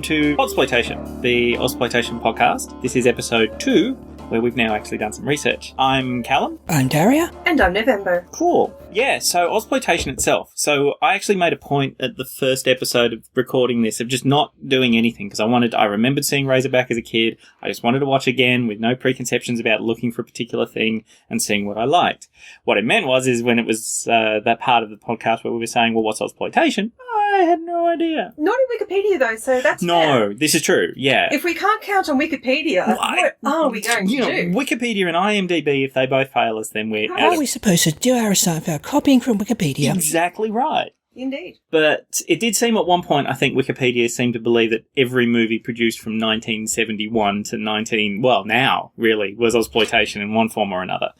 to Podsploitation, the Ozploitation podcast. This is episode 2, where we've now actually done some research. I'm Callum. I'm Daria. And I'm November. Cool. Yeah, so Ozploitation itself. So I actually made a point at the first episode of recording this of just not doing anything because I remembered seeing Razorback as a kid. I just wanted to watch again with no preconceptions about looking for a particular thing and seeing what I liked. What it meant is when it was that part of the podcast where we were saying, well, what's Ozploitation? I had no idea. Not in Wikipedia, though, so that's No, fair. This is true, yeah. If we can't count on Wikipedia, what are we going to do? Wikipedia and IMDb, if they both fail us, then we're How are we supposed to do our assignment without copying from Wikipedia? Exactly right. Indeed. But it did seem at one point, I think Wikipedia seemed to believe that every movie produced from 1971 to now, really, was Ozploitation in one form or another.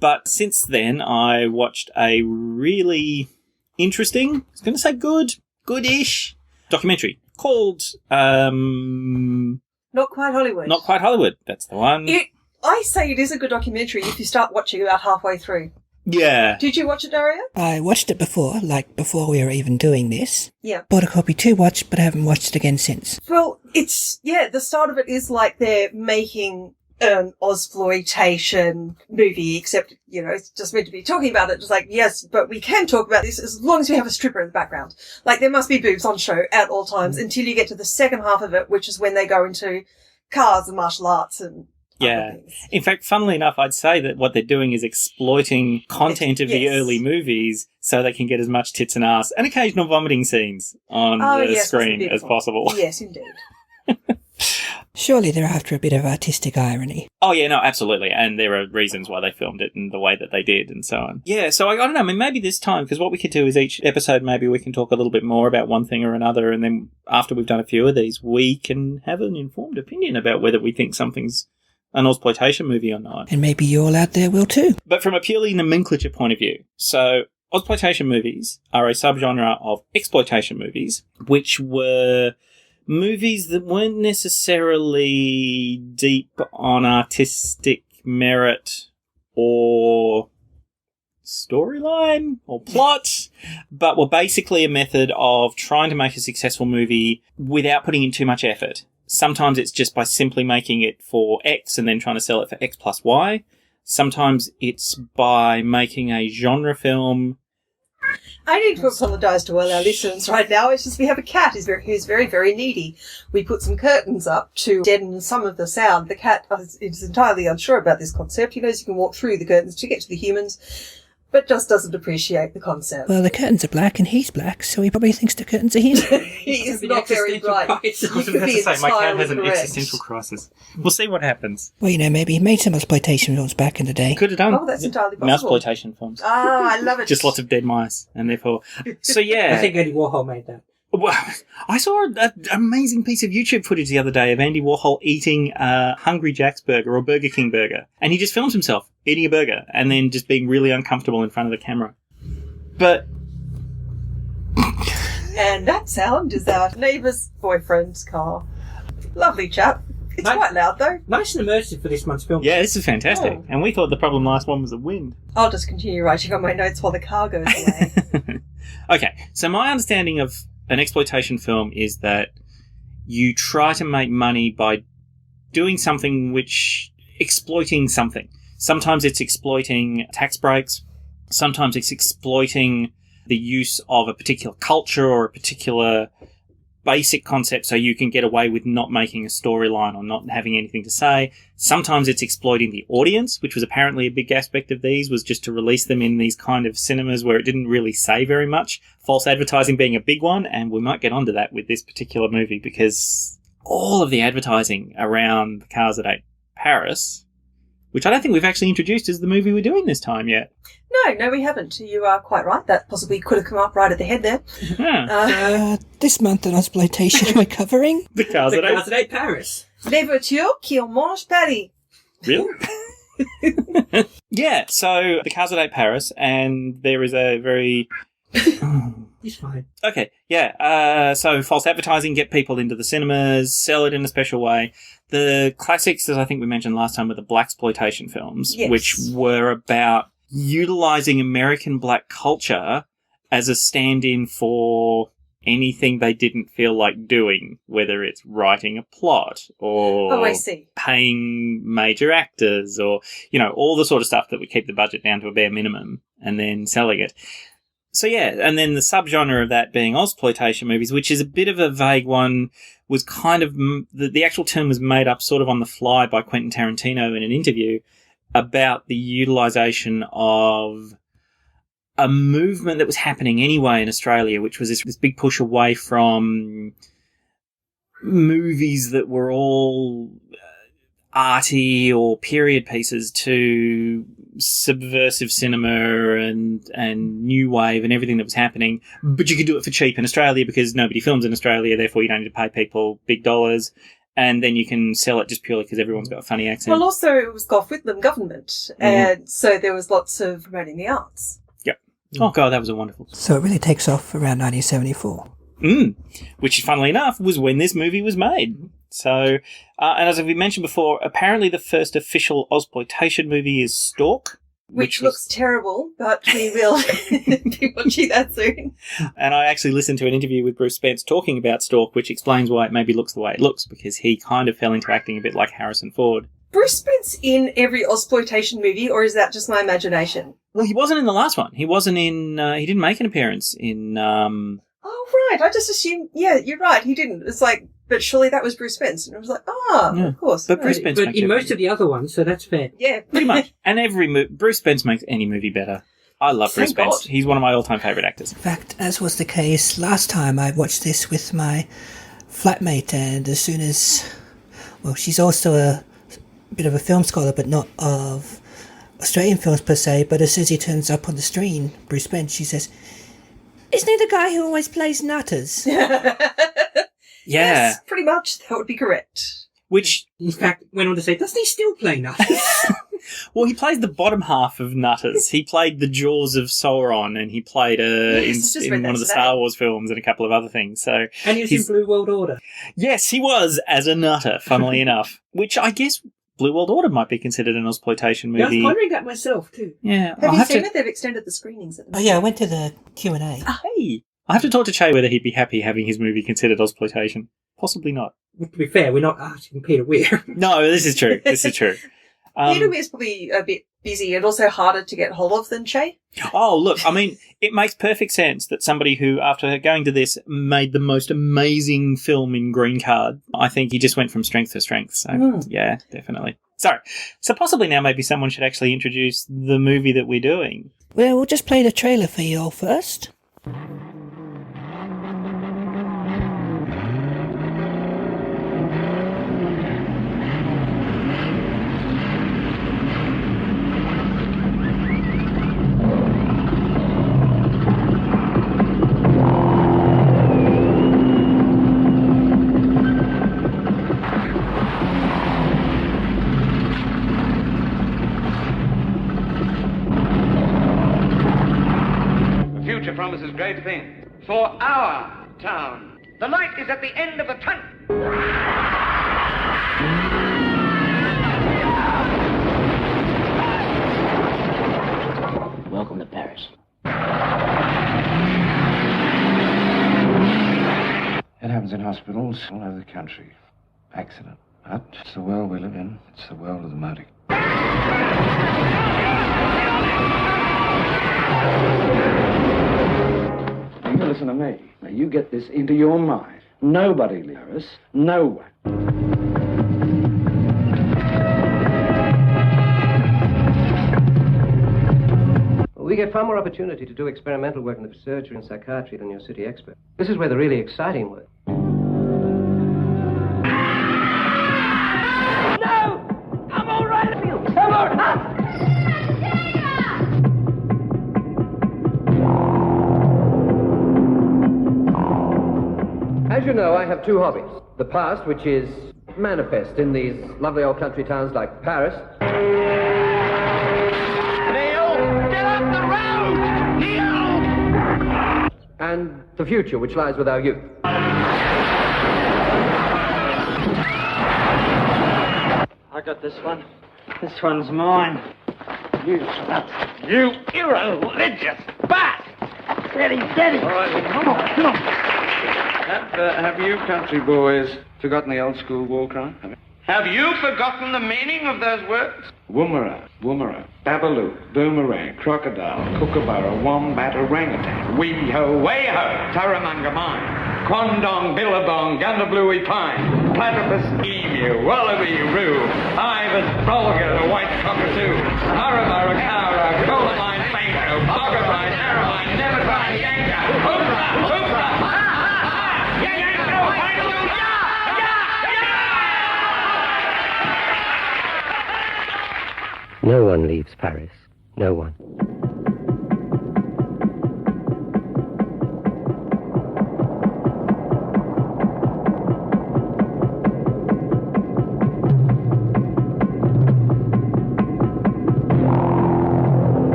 But since then, I watched a really interesting, I was going to say goodish documentary called Not Quite Hollywood. Not Quite Hollywood. That's the one. I say it is a good documentary if you start watching about halfway through. Yeah. Did you watch it, Daria? I watched it before we were even doing this. Yeah. Bought a copy to watch, but I haven't watched it again since. Well, the start of it is like they're making an Ozploitation movie, except, it's just meant to be talking about it. Just like, yes, but we can talk about this as long as we have a stripper in the background. Like, there must be boobs on show at all times until you get to the second half of it, which is when they go into cars and martial arts and yeah. In fact, funnily enough, I'd say that what they're doing is exploiting content of the early movies so they can get as much tits and ass and occasional vomiting scenes on the screen as possible. Yes, indeed. Surely they're after a bit of artistic irony. Oh, yeah, no, absolutely. And there are reasons why they filmed it in the way that they did and so on. Yeah, so I don't know, maybe this time, because what we could do is each episode, maybe we can talk a little bit more about one thing or another, and then after we've done a few of these, we can have an informed opinion about whether we think something's an Ozploitation movie or not. And maybe you all out there will too. But from a purely nomenclature point of view, so Ozploitation movies are a subgenre of exploitation movies, which were movies that weren't necessarily deep on artistic merit or storyline or plot, but were basically a method of trying to make a successful movie without putting in too much effort. Sometimes it's just by simply making it for X and then trying to sell it for X plus Y. Sometimes it's by making a genre film. I need to apologise to all our listeners right now. It's just we have a cat who's very, very needy. We put some curtains up to deaden some of the sound. The cat is entirely unsure about this concept. He knows you can walk through the curtains to get to the humans, but just doesn't appreciate the concept. Well, the curtains are black and he's black, so he probably thinks the curtains are him. He is not very bright. I was going to say, my cat has an existential crisis. We'll see what happens. Well, maybe he made some exploitation films back in the day. Could have done. Oh, that's entirely possible. Mouseploitation films. Ah, I love it. Just lots of dead mice, and therefore... So, yeah. I think Andy Warhol made that. Well, I saw an amazing piece of YouTube footage the other day of Andy Warhol eating a Hungry Jack's burger or Burger King burger. And he just films himself eating a burger and then just being really uncomfortable in front of the camera. But... And that sound is our neighbour's boyfriend's car. Lovely chap. It's quite loud, though. Nice and immersive for this month's film. Yeah, this is fantastic. Oh. And we thought the problem last one was the wind. I'll just continue writing on my notes while the car goes away. Okay, so my understanding of an exploitation film is that you try to make money by doing something exploiting something. Sometimes it's exploiting tax breaks. Sometimes it's exploiting the use of a particular culture or a particular basic concept so you can get away with not making a storyline or not having anything to say. Sometimes it's exploiting the audience, which was apparently a big aspect of these, was just to release them in these kind of cinemas where it didn't really say very much. False advertising being a big one, and we might get onto that with this particular movie because all of the advertising around the Cars that Ate Paris, which I don't think we've actually introduced as the movie we're doing this time yet. No, we haven't. You are quite right. That possibly could have come up right at the head there. Yeah. This month on Ozploitation we're covering The Cars The that Cars that Ate Paris. Les voitures qui ont mangé Paris. Really? Yeah, so The Cars that Ate Paris, and there is a very... He's fine. Okay, yeah. So false advertising, get people into the cinemas, sell it in a special way. The classics, as I think we mentioned last time, were the blaxploitation films, Yes. which were about utilizing American black culture as a stand-in for anything they didn't feel like doing, whether it's writing a plot or Oh, I see. paying major actors or, all the sort of stuff that would keep the budget down to a bare minimum and then selling it. So, yeah, and then the subgenre of that being Ozploitation movies, which is a bit of a vague one, was kind of, the actual term was made up sort of on the fly by Quentin Tarantino in an interview about the utilisation of a movement that was happening anyway in Australia, which was this big push away from movies that were all arty or period pieces to subversive cinema and new wave and everything that was happening. But you could do it for cheap in Australia because nobody films in Australia, therefore you don't need to pay people big dollars. And then you can sell it just purely because everyone's got a funny accent. Well, also it was Gough Whitlam government, and so there was lots of promoting the arts. Oh, God, that was a wonderful... So it really takes off around 1974. Which, funnily enough, was when this movie was made. So, and as we mentioned before, apparently the first official Ozploitation movie is Stalk. Which looks terrible, but we will be watching that soon. And I actually listened to an interview with Bruce Spence talking about Stalk, which explains why it maybe looks the way it looks, because he kind of fell into acting a bit like Harrison Ford. Bruce Spence in every Ozploitation movie, or is that just my imagination? Well, he wasn't in the last one. He wasn't in... he didn't make an appearance in... Oh, right. I just assumed... Yeah, you're right. He didn't. It's like... But surely that was Bruce Spence. And I was like, yeah. Of course. But Bruce Spence But makes in every most of the other ones, so that's fair. Yeah. Pretty much. And Bruce Spence makes any movie better. I love Bruce Thank Spence. God. He's one of my all-time favourite actors. In fact, as was the case last time, I watched this with my flatmate, and as soon as... Well, she's also a bit of a film scholar, but not of Australian films per se, but as soon as he turns up on the screen, Bruce Spence, she says, "Isn't he the guy who always plays nutters?" Yeah. Yes, pretty much. That would be correct. Which... In fact, went on to say, doesn't he still play Nutters? Well, he plays the bottom half of Nutters. He played the Jaws of Sauron, and he played in one of the Star Wars films and a couple of other things. So, And he was in Blue World Order. yes, he was as a nutter, funnily enough. Which I guess Blue World Order might be considered an Ozploitation movie. Yeah, I was wondering that myself, too. Yeah, Have you seen it? They've extended the screenings at the Oh yeah, I went to the Q&A. Hey, I have to talk to Che whether he'd be happy having his movie considered Ozploitation. Possibly not. To be fair, we're not asking Peter Weir. No, this is true. This is true. Peter Weir's probably a bit busy and also harder to get hold of than Che. Oh, look, I mean, it makes perfect sense that somebody who, after going to this, made the most amazing film in Green Card, I think he just went from strength to strength. So, yeah, definitely. So possibly now maybe someone should actually introduce the movie that we're doing. Well, we'll just play the trailer for you all first. Promises great things for our town. The light is at the end of the tunnel. Welcome to Paris. It happens in hospitals all over the country. Accident. But it's the world we live in. It's the world of the motive. You listen to me. Now you get this into your mind. Nobody leaves Paris. No one. We get far more opportunity to do experimental work in the surgery and psychiatry than your city expert. This is where the really exciting work. No! I'm all right. Come on! As you know, I have two hobbies. The past, which is manifest in these lovely old country towns like Paris. Neil, get off the road! Neil! And the future, which lies with our youth. I got this one. This one's mine. You slut! You irreligious bat! Steady, steady. All right, come on, come on. Have you country boys forgotten the old school war cry? Have you forgotten the meaning of those words? Woomera, woomera, babaloo, boomerang, crocodile, kookaburra, wombat, orangutan, wee-ho, way-ho, Taramanga mine, quandong, billabong, gundabluey pine, platypus, emu, wallaby, roo, ibis, bulgur, the white cockatoo, harabara, cowra, coalimine, fango, boggerine, arrowine, nevertine, yanka, hoopra, hoopra, ha, ha, ha, yanko, hallelujah, No one leaves Paris. No one.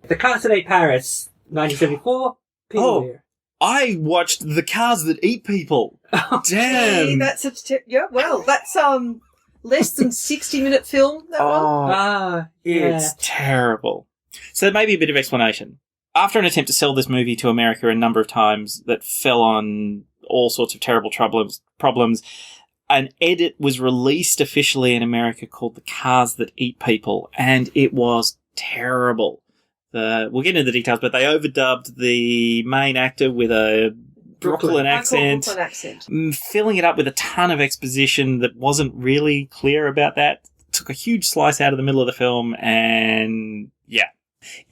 The Cars That Ate Paris, 1974. Peter Oh. Weir. I watched The Cars That Eat People. Damn. That's that's less than 60-minute film. That one. Ah, yeah. It's terrible. So there may be a bit of explanation. After an attempt to sell this movie to America a number of times that fell on all sorts of terrible problems, an edit was released officially in America called The Cars That Eat People, and it was terrible. We'll get into the details, but they overdubbed the main actor with a Brooklyn accent, filling it up with a ton of exposition that wasn't really clear about that. Took a huge slice out of the middle of the film, and yeah.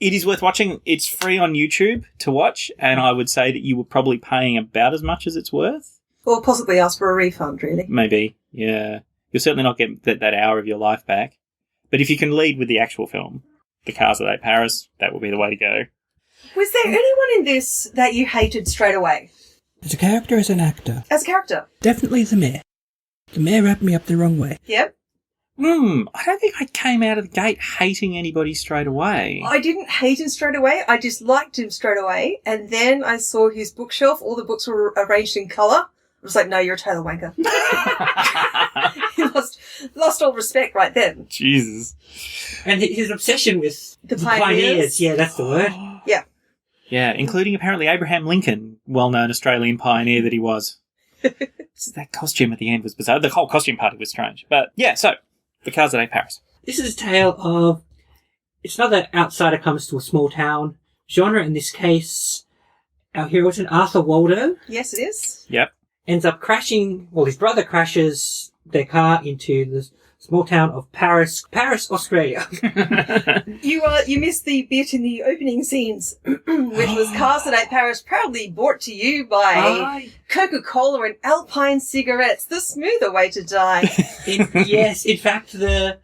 It is worth watching. It's free on YouTube to watch, and I would say that you were probably paying about as much as it's worth. Or possibly ask for a refund, really. Maybe, yeah. You'll certainly not get that hour of your life back. But if you can lead with the actual film, The Cars That Ate Paris, that will be the way to go. Was there anyone in this that you hated straight away? As a character, as an actor? As a character? Definitely the mayor. The mayor rubbed me up the wrong way. Yep. I don't think I came out of the gate hating anybody straight away. I didn't hate him straight away. I just liked him straight away. And then I saw his bookshelf. All the books were arranged in colour. I was like, no, you're a total wanker. He lost all respect right then. Jesus. And his obsession with The pioneers. Yeah, that's the word. Yeah. Yeah, including apparently Abraham Lincoln, well-known Australian pioneer that he was. That costume at the end was bizarre. The whole costume party was strange. But yeah, so, The Cars That Ate Paris. This is a tale of... It's another outsider comes to a small town. Genre in this case, our hero is an Arthur Waldo. Yes, it is. Yep. Ends up crashing... Well, his brother crashes their car into the small town of Paris, Australia. You missed the bit in the opening scenes, which was Cars That Ate Paris, proudly brought to you by Coca-Cola and Alpine cigarettes, the smoother way to die. Yes, in fact, the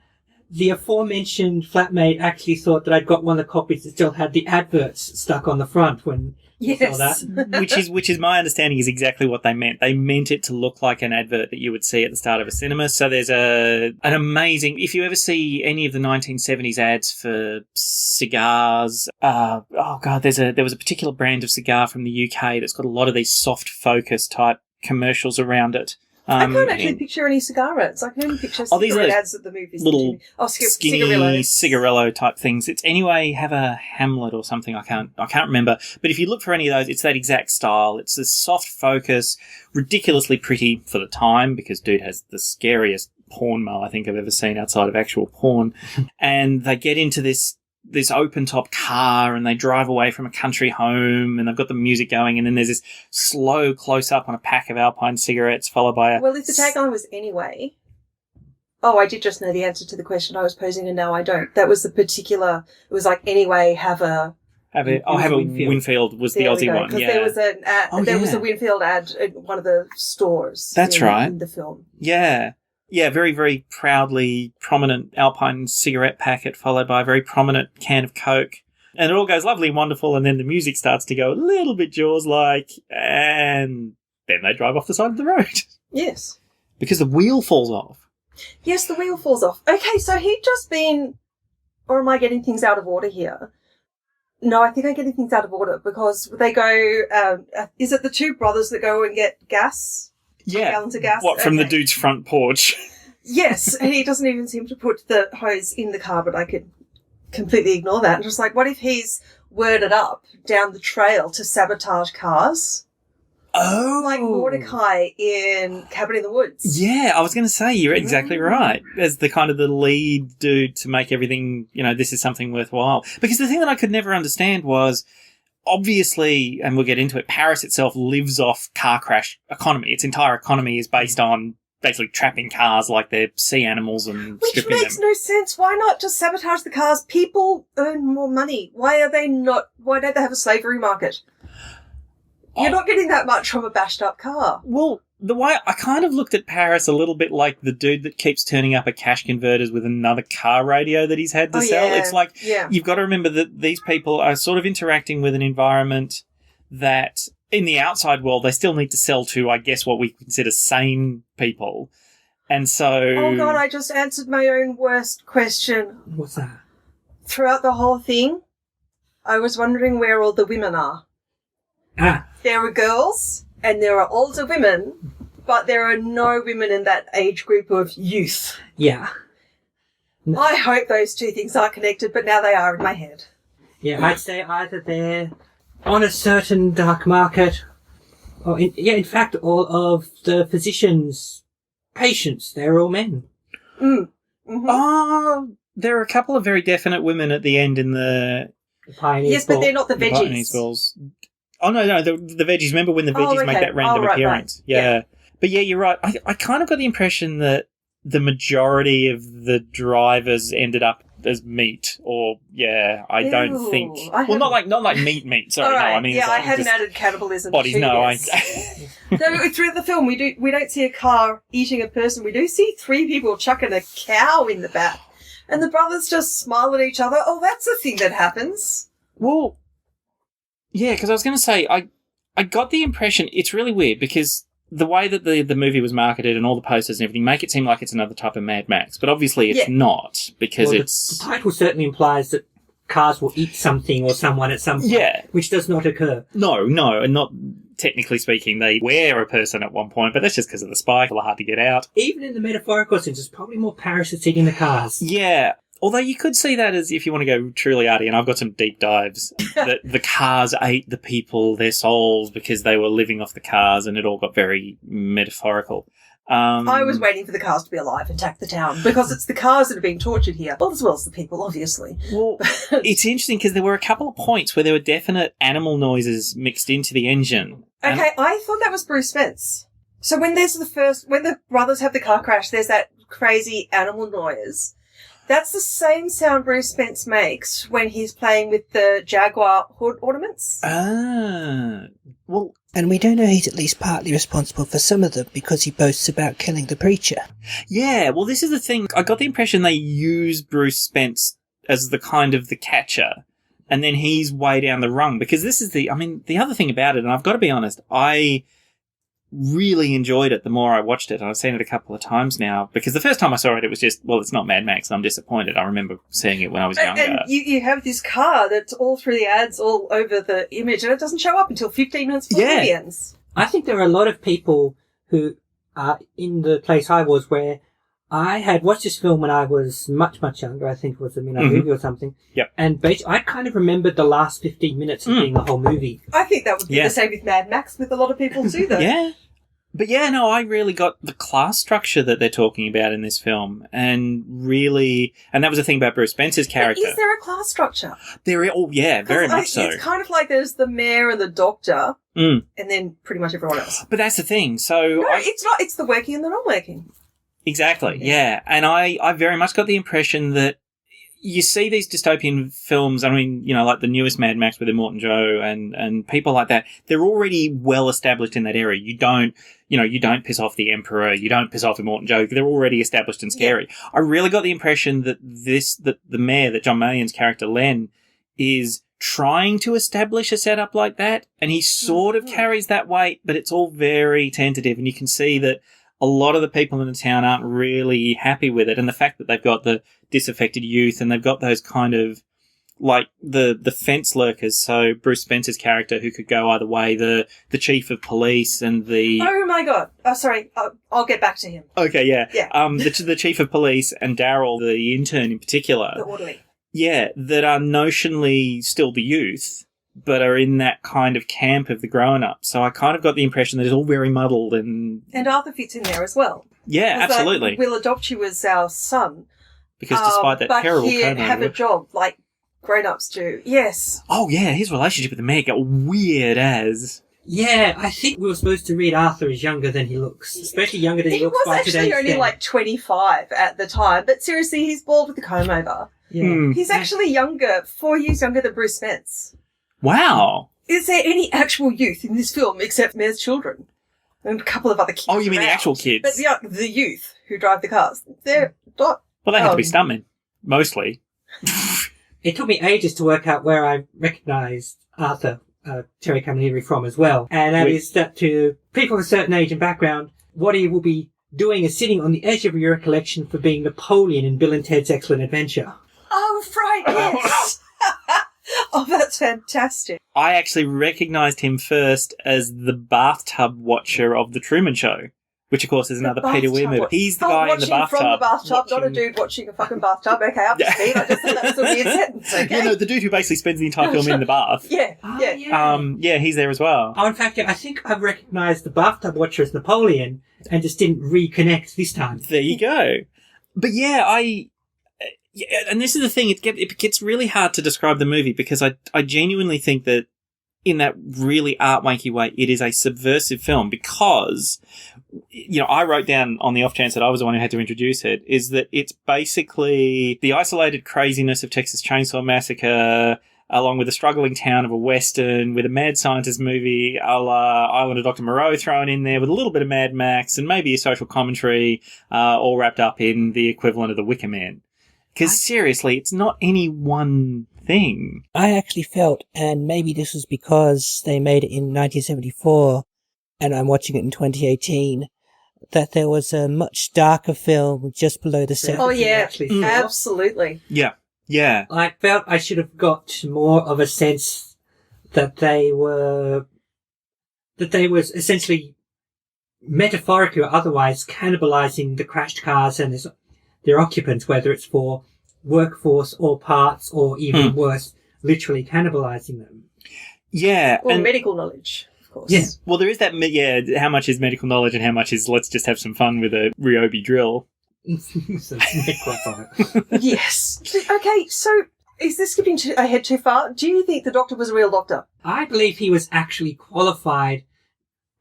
aforementioned flatmate actually thought that I'd got one of the copies that still had the adverts stuck on the front when he saw that. which is my understanding is exactly what they meant. They meant it to look like an advert that you would see at the start of a cinema. So there's an amazing, if you ever see any of the 1970s ads for cigars, there was a particular brand of cigar from the UK that's got a lot of these soft focus type commercials around it. I can't actually picture any cigar ads. I can only picture cigarette ads at the movies. Little skinny cigarillos. cigarillo type things. It's anyway, have a Hamlet or something. I can't remember. But if you look for any of those, it's that exact style. It's this soft focus, ridiculously pretty for the time because dude has the scariest porn mo I think I've ever seen outside of actual porn. And they get into this open top car and they drive away from a country home and they've got the music going and then there's this slow close up on a pack of Alpine cigarettes followed by a... Well, if the tagline was anyway... Oh, I did just know the answer to the question I was posing and now I don't. That was the particular... It was like, anyway, have a Winfield was the Aussie one. Because yeah. there was an ad, was a Winfield ad at one of the stores. That's right. In the film. Yeah. Yeah, very, very proudly prominent Alpine cigarette packet followed by a very prominent can of Coke. And it all goes lovely and wonderful, and then the music starts to go a little bit Jaws-like, and then they drive off the side of the road. Yes. Because the wheel falls off. Yes, the wheel falls off. Okay, so he'd just been... Or am I getting things out of order here? No, I think I'm getting things out of order, because they go... is it the two brothers that go and get gas? Yeah. Gallons of gas? What, from the dude's front porch? Yes, and he doesn't even seem to put the hose in the car, but I could completely ignore that. And just like, what if he's worded up down the trail to sabotage cars. Oh. Like Mordecai in Cabin in the Woods. Yeah, I was going to say, you're exactly right. As the kind of the lead dude to make everything, this is something worthwhile. Because the thing that I could never understand was, obviously, and we'll get into it, Paris itself lives off car crash economy. Its entire economy is based on basically trapping cars like they're sea animals and Which stripping makes them. no sense. Why not just sabotage the cars? People earn more money. Why don't they have a slavery market? You're not getting that much from a bashed up car. Well, the way I kind of looked at Paris a little bit like the dude that keeps turning up at cash converters with another car radio that he's had to sell. Yeah. It's like, you've got to remember that these people are sort of interacting with an environment that in the outside world, they still need to sell to, I guess, what we consider sane people. And so... Oh, God, I just answered my own worst question. What's that? Throughout the whole thing, I was wondering where all the women are. There are girls and there are older women, but there are no women in that age group of youth. Yeah. No. I hope those two things are connected, but now they are in my head. Yeah, I'd say either they're on a certain dark market, or in fact, all of the physicians' patients, they're all men. There are a couple of very definite women at the end in the Pioneers Yes, but they're not the Pioneers veggies. balls. Oh, no, the veggies. Remember when the veggies make that random appearance? Right. Yeah. But yeah, you're right. I kind of got the impression that the majority of the drivers ended up as meat, or I don't think. Well, not like meat. Sorry, right. no, I mean, I haven't added cannibalism. bodies. To No, this. No, through the film, we don't see a car eating a person. We do see 3 people chucking a cow in the back, and the brothers just smile at each other. Oh, that's a thing that happens. Well, yeah, because I was going to say I got the impression it's really weird because the way that the movie was marketed and all the posters and everything make it seem like it's another type of Mad Max, but obviously it's not because the title certainly implies that cars will eat something or someone at some point, which does not occur. No, and not technically speaking. They wear a person at one point, but that's just because of the spike. It's hard to get out. Even in the metaphorical sense, it's probably more Paris that's eating the cars. Yeah. Although you could see that as if you want to go truly arty, and I've got some deep dives, that the cars ate the people, their souls, because they were living off the cars, and it all got very metaphorical. I was waiting for the cars to be alive and attack the town, because it's the cars that are being tortured here, well, as well as the people, obviously. Well, it's interesting because there were a couple of points where there were definite animal noises mixed into the engine. Okay, I thought that was Bruce Spence. So when the brothers have the car crash, there's that crazy animal noise. That's the same sound Bruce Spence makes when he's playing with the Jaguar hood ornaments. Well... And we don't know he's at least partly responsible for some of them because he boasts about killing the preacher. Yeah, well, this is the thing. I got the impression they use Bruce Spence as the kind of the catcher, and then he's way down the rung, because this is the other thing about it, and I've got to be honest, I really enjoyed it the more I watched it. I've seen it a couple of times now, because the first time I saw it, it was just, well, it's not Mad Max, and I'm disappointed. I remember seeing it when I was younger. And you have this car that's all through the ads, all over the image, and it doesn't show up until 15 minutes before the movie ends. I think there are a lot of people who are in the place I was, where I had watched this film when I was much, much younger. I think it was a Midnight movie or something. Yep. And I kind of remembered the last 15 minutes as being the whole movie. I think that would be the same with Mad Max with a lot of people too, though. Yeah. But yeah, no, I really got the class structure that they're talking about in this film, and that was the thing about Bruce Spence's character. But is there a class structure? Very much so. It's kind of like there's the mayor and the doctor, and then pretty much everyone else. But that's the thing. So it's not. It's the working and the non-working. Exactly, yeah. And I very much got the impression that you see these dystopian films, I mean, like the newest Mad Max with Immortan Joe and people like that, they're already well established in that area. You don't piss off the Emperor, you don't piss off Immortan Joe, they're already established and scary. Yeah. I really got the impression that the mayor, that John Mayon's character Len, is trying to establish a setup like that, and he sort of carries that weight, but it's all very tentative, and you can see that a lot of the people in the town aren't really happy with it, and the fact that they've got the disaffected youth and they've got those kind of, like, the fence lurkers, so Bruce Spence's character, who could go either way, the chief of police and the... Oh my god. Oh, sorry. I'll get back to him. Okay, yeah. Yeah. The chief of police and Daryl, the intern in particular. The orderly. Yeah, that are notionally still the youth, but are in that kind of camp of the grown-up. So I kind of got the impression that it's all very muddled and... And Arthur fits in there as well. Yeah, absolutely. Like, we'll adopt you as our son. Because despite that terrible but have a job like grown-ups do. Yes. Oh, yeah, his relationship with the mayor got weird as... Yeah, I think we were supposed to read Arthur as younger than he looks, especially younger than he looks by today's He was actually only like 25 at the time, but seriously, he's bald with a comb over. Yeah. He's actually 4 years younger than Bruce Spence. Wow. Is there any actual youth in this film except Mayor's children? And a couple of other kids. Oh, you mean the around. actual kids? But the youth who drive the cars. They're not... Well, they have to be stuntmen, mostly. It took me ages to work out where I recognised Arthur, Terry Camilleri from as well. And that is that to people of a certain age and background, what he will be doing is sitting on the edge of your recollection for being Napoleon in Bill and Ted's Excellent Adventure. Oh, right, yes! Oh, that's fantastic. I actually recognised him first as the bathtub watcher of The Truman Show, which, of course, is another Peter Weir movie. He's the guy in the bathtub. From the bathtub, not a dude watching a fucking bathtub. Okay, up to speed. I just thought that was a weird sentence, okay? You know, the dude who basically spends the entire film in the bath. Yeah. Yeah, he's there as well. Oh, in fact, I think I've recognised the bathtub watcher as Napoleon and just didn't reconnect this time. There you go. But yeah, and this is the thing, it gets really hard to describe the movie because I genuinely think that in that really art-wanky way, it is a subversive film because, you know, I wrote down on the off chance that I was the one who had to introduce it, is that it's basically the isolated craziness of Texas Chainsaw Massacre along with the struggling town of a Western with a mad scientist movie a la Island of Dr. Moreau thrown in there with a little bit of Mad Max and maybe a social commentary all wrapped up in the equivalent of The Wicker Man. Because seriously, it's not any one thing. I actually felt, and maybe this was because they made it in 1974 and I'm watching it in 2018, that there was a much darker film just below the surface. Oh, yeah. Absolutely. Yeah. Yeah. I felt I should have got more of a sense that they was essentially metaphorically or otherwise cannibalizing the crashed cars and their occupants, whether it's for workforce or parts or even worse, literally cannibalizing them. Yeah. Or medical knowledge, of course. Yeah. Well, there is that, how much is medical knowledge and how much is let's just have some fun with a Ryobi drill. Yes. Okay, so is this skipping ahead too far? Do you think the doctor was a real doctor? I believe he was actually qualified.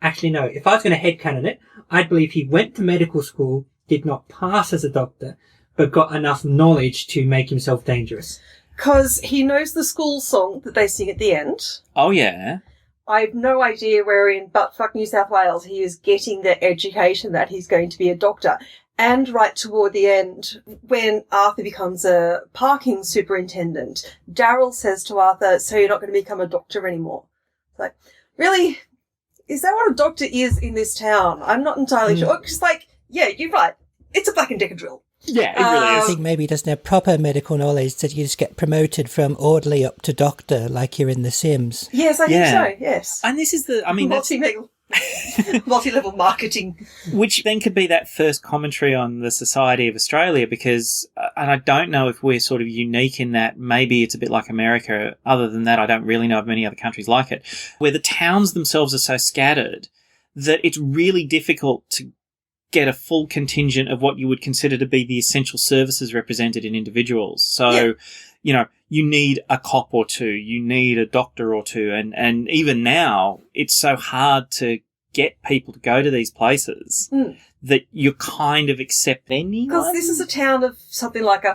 Actually, no. If I was going to headcanon it, I'd believe he went to medical school, did not pass as a doctor, but got enough knowledge to make himself dangerous. Because he knows the school song that they sing at the end. Oh, yeah. I have no idea where in buttfuck New South Wales he is getting the education that he's going to be a doctor. And right toward the end, when Arthur becomes a parking superintendent, Daryl says to Arthur, so you're not going to become a doctor anymore. It's like, really? Is that what a doctor is in this town? I'm not entirely sure. Because, yeah, you're right. It's a Black and Decker drill. Yeah, it really I is. think maybe he doesn't have proper medical knowledge, that you just get promoted from orderly up to doctor like you're in The Sims. Yes, I think so, yes. And this is Multi-level marketing. Which then could be that first commentary on the society of Australia because, and I don't know if we're sort of unique in that, maybe it's a bit like America. Other than that, I don't really know of many other countries like it, where the towns themselves are so scattered that it's really difficult to get a full contingent of what you would consider to be the essential services represented in individuals. So, you know, you need a cop or two, you need a doctor or two, and even now, it's so hard to get people to go to these places that you kind of accept anyone. Because this is a town of something like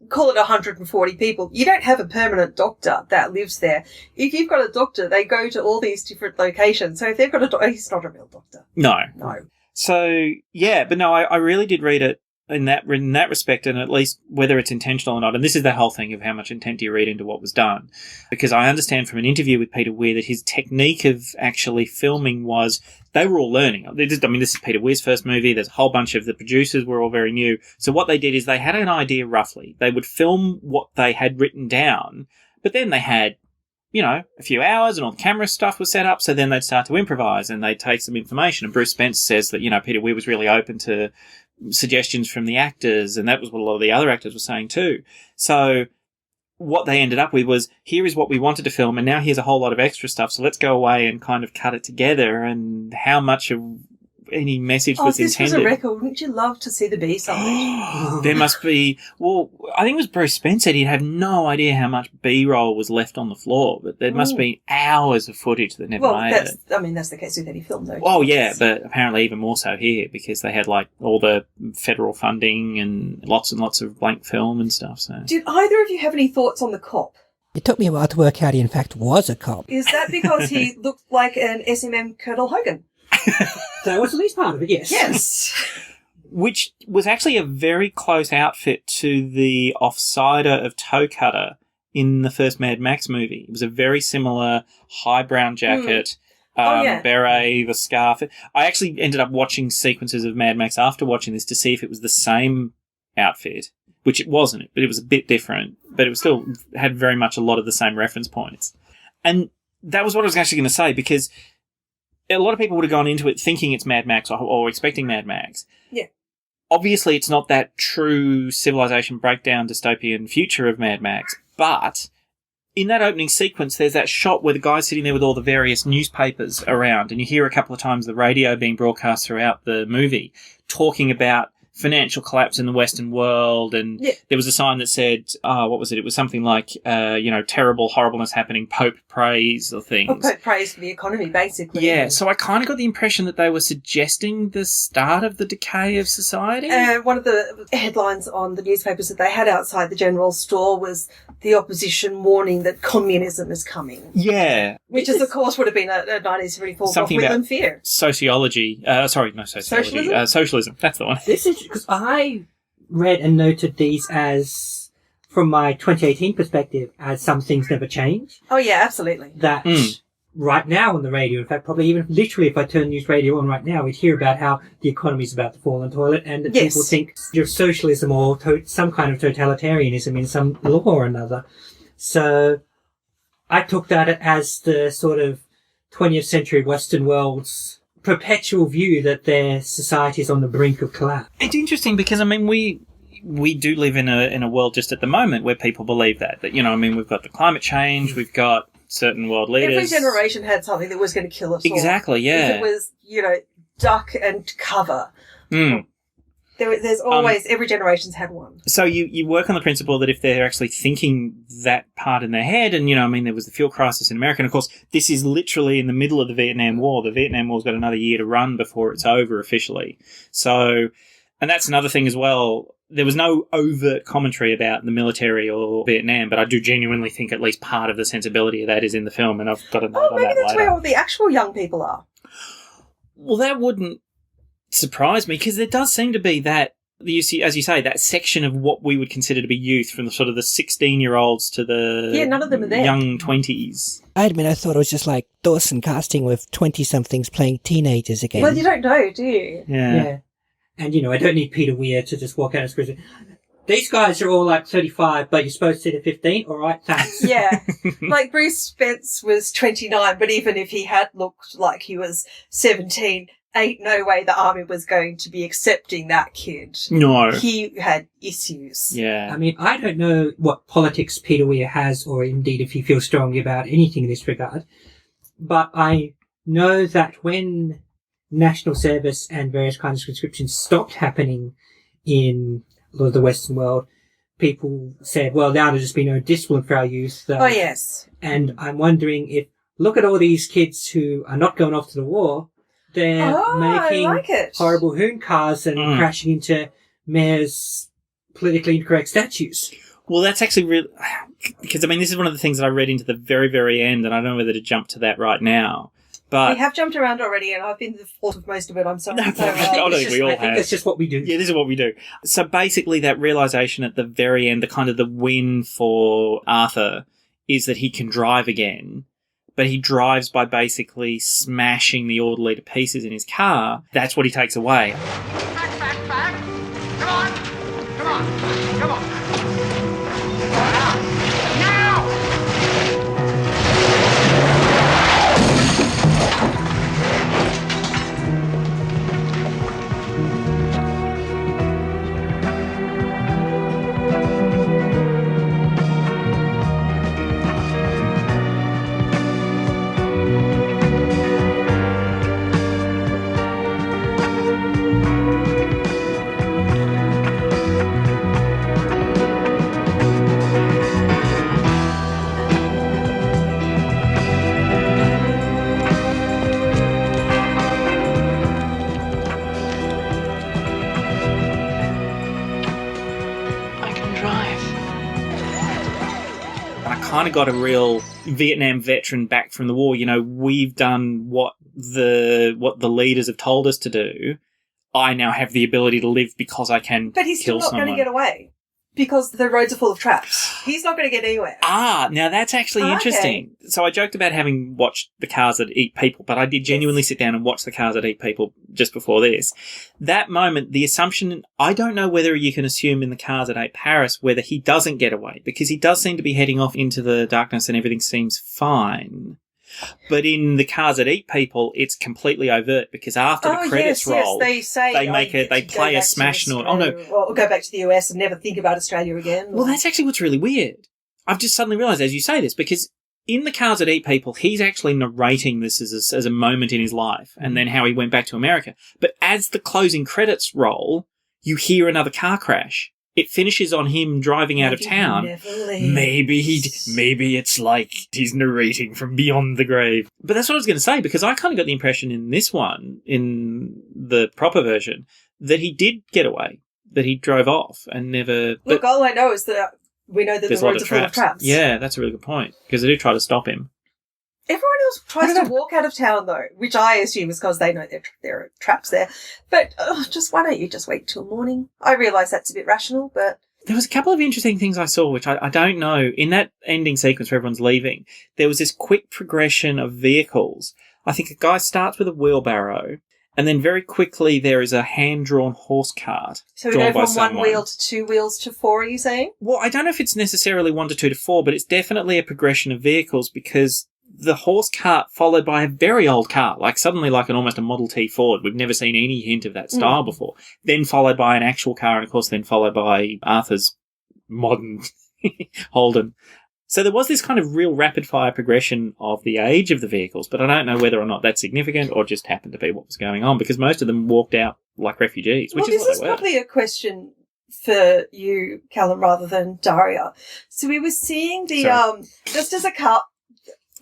call it 140 people. You don't have a permanent doctor that lives there. If you've got a doctor, they go to all these different locations. So if they've got a doctor, he's not a real doctor. No. So, yeah, but no, I really did read it in that respect, and at least whether it's intentional or not. And this is the whole thing of how much intent do you read into what was done. Because I understand from an interview with Peter Weir that his technique of actually filming was they were all learning. This is Peter Weir's first movie. There's a whole bunch of the producers were all very new. So what they did is they had an idea roughly. They would film what they had written down, but then they had, a few hours and all the camera stuff was set up. So then they'd start to improvise and they'd take some information. And Bruce Spence says that, Peter Weir was really open to suggestions from the actors. And that was what a lot of the other actors were saying too. So what they ended up with was, here is what we wanted to film, and now here's a whole lot of extra stuff, so let's go away and kind of cut it together, and how much of any message was intended. If this was a record, wouldn't you love to see the B-side? There must be... Well, I think it was Bruce Spence said he'd have no idea how much B-roll was left on the floor, but there must be hours of footage that never made it. That's the case with any film, though. Oh, yeah, but apparently even more so here, because they had, like, all the federal funding and lots of blank film and stuff, so... Did either of you have any thoughts on the cop? It took me a while to work out he in fact was a cop. Is that because he looked like an SMM Colonel Hogan? That was at least part of it, yes. Yes. Which was actually a very close outfit to the offsider of Toe Cutter in the first Mad Max movie. It was a very similar high brown jacket, beret, the scarf. I actually ended up watching sequences of Mad Max after watching this to see if it was the same outfit, which it wasn't, but it was a bit different, but it was still had very much a lot of the same reference points. And that was what I was actually going to say, because a lot of people would have gone into it thinking it's Mad Max or expecting Mad Max. Yeah. Obviously, it's not that true civilization breakdown dystopian future of Mad Max, but in that opening sequence, there's that shot where the guy's sitting there with all the various newspapers around, and you hear a couple of times the radio being broadcast throughout the movie talking about financial collapse in the Western world, and there was a sign that said, what was it? It was something like, terrible horribleness happening, Pope praise or things. Oh, Pope praise for the economy, basically. Yeah, so I kind of got the impression that they were suggesting the start of the decay of society. One of the headlines on the newspapers that they had outside the general store was the opposition warning that communism is coming. Yeah. Which is, of course, would have been a 1974 something Gough about Whitlam fear. Sociology. Sociology. Socialism. That's the one. This is because I read and noted these as, from my 2018 perspective, as some things never change. Oh, yeah, absolutely. That right now on the radio, in fact, probably even literally if I turn news radio on right now, we'd hear about how the economy's about to fall in the toilet, and that people think you're socialism or some kind of totalitarianism in some law or another. So I took that as the sort of 20th century Western world's perpetual view that their society is on the brink of collapse. It's interesting because, I mean, we do live in a world just at the moment where people believe that, we've got the climate change, we've got certain world leaders. Every generation had something that was going to kill us all. Exactly, yeah. If it was, duck and cover. There's always, every generation's had one. So you work on the principle that if they're actually thinking that part in their head, and, there was the fuel crisis in America, and of course, this is literally in the middle of the Vietnam War. The Vietnam War's got another year to run before it's over officially. So, and that's another thing as well. There was no overt commentary about the military or Vietnam, but I do genuinely think at least part of the sensibility of that is in the film, and I've got a note on that later. Maybe that's where all the actual young people are. Well, that wouldn't surprise me, because there does seem to be that, as you say, that section of what we would consider to be youth, from the sort of the 16-year-olds to the none of them are there. Young 20s. I admit I thought it was just like Dawson casting with 20-somethings playing teenagers again. Well, you don't know, do you? Yeah. And, I don't need Peter Weir to just walk out and scream, these guys are all like 35, but you're supposed to sit at 15? All right, thanks. Yeah. Like Bruce Spence was 29, but even if he had looked like he was 17, ain't no way the army was going to be accepting that kid. No. He had issues. Yeah. I mean, I don't know what politics Peter Weir has, or indeed if he feels strongly about anything in this regard, but I know that when national service and various kinds of conscriptions stopped happening in the Western world, people said, well, now there's just been no discipline for our youth. Oh, yes. And I'm wondering if, look at all these kids who are not going off to the war, they're making horrible hoon cars and crashing into Mayor's politically incorrect statues. Well, that's actually really... Because, this is one of the things that I read into the very, very end, and I don't know whether to jump to that right now. But we have jumped around already, and I've been the fault of most of it. I'm sorry. I think that's just what we do. Yeah, this is what we do. So basically, that realization at the very end, the kind of the win for Arthur, is that he can drive again, but he drives by basically smashing the orderly to pieces in his car. That's what he takes away. Back. Come on. Now! kind of got a real Vietnam veteran back from the war. You know, we've done what the leaders have told us to do. I now have the ability to live because I can But he's still kill not someone. going to get away because the roads are full of traps. He's not going to get anywhere. Now that's actually interesting. So I joked about having watched The Cars That Eat People, but I did genuinely sit down and watch The Cars That Eat People just before this. That moment, the assumption, I don't know whether you can assume in The Cars That Ate Paris whether he doesn't get away, because he does seem to be heading off into the darkness and everything seems fine. But in The Cars That Eat People, it's completely overt because after the credits roll, they say they play a smash note. Oh no, or go back to the US and never think about Australia again. Well, that's actually what's really weird. I've just suddenly realised as you say this, because in The Cars That Eat People, he's actually narrating this as a moment in his life and then how he went back to America. But as the closing credits roll, you hear another car crash. It finishes on him driving out of town. Maybe it's like he's narrating from beyond the grave. But that's what I was going to say, because I kind of got the impression in this one, in the proper version, that he did get away, that he drove off and never... Look, all I know is that we know that the roads are full of traps. Yeah, that's a really good point, because they do try to stop him. Everyone else tries to walk out of town, though, which I assume is because they know there are traps there. But just why don't you just wait till morning? I realise that's a bit rational, but... There was a couple of interesting things I saw, which I don't know. In that ending sequence where everyone's leaving, there was this quick progression of vehicles. I think a guy starts with a wheelbarrow, and then very quickly there is a hand-drawn horse cart. So we go from one wheel to 2 wheels to 4, are you saying? Well, I don't know if it's necessarily 1 to 2 to 4, but it's definitely a progression of vehicles, because the horse cart followed by a very old car, like suddenly like almost a Model T Ford. We've never seen any hint of that style before. Then followed by an actual car, and of course then followed by Arthur's modern Holden. So there was this kind of real rapid-fire progression of the age of the vehicles, but I don't know whether or not that's significant or just happened to be what was going on, because most of them walked out like refugees, which is what they were. This is probably a question for you, Callum, rather than Daria. So we were seeing just as a car...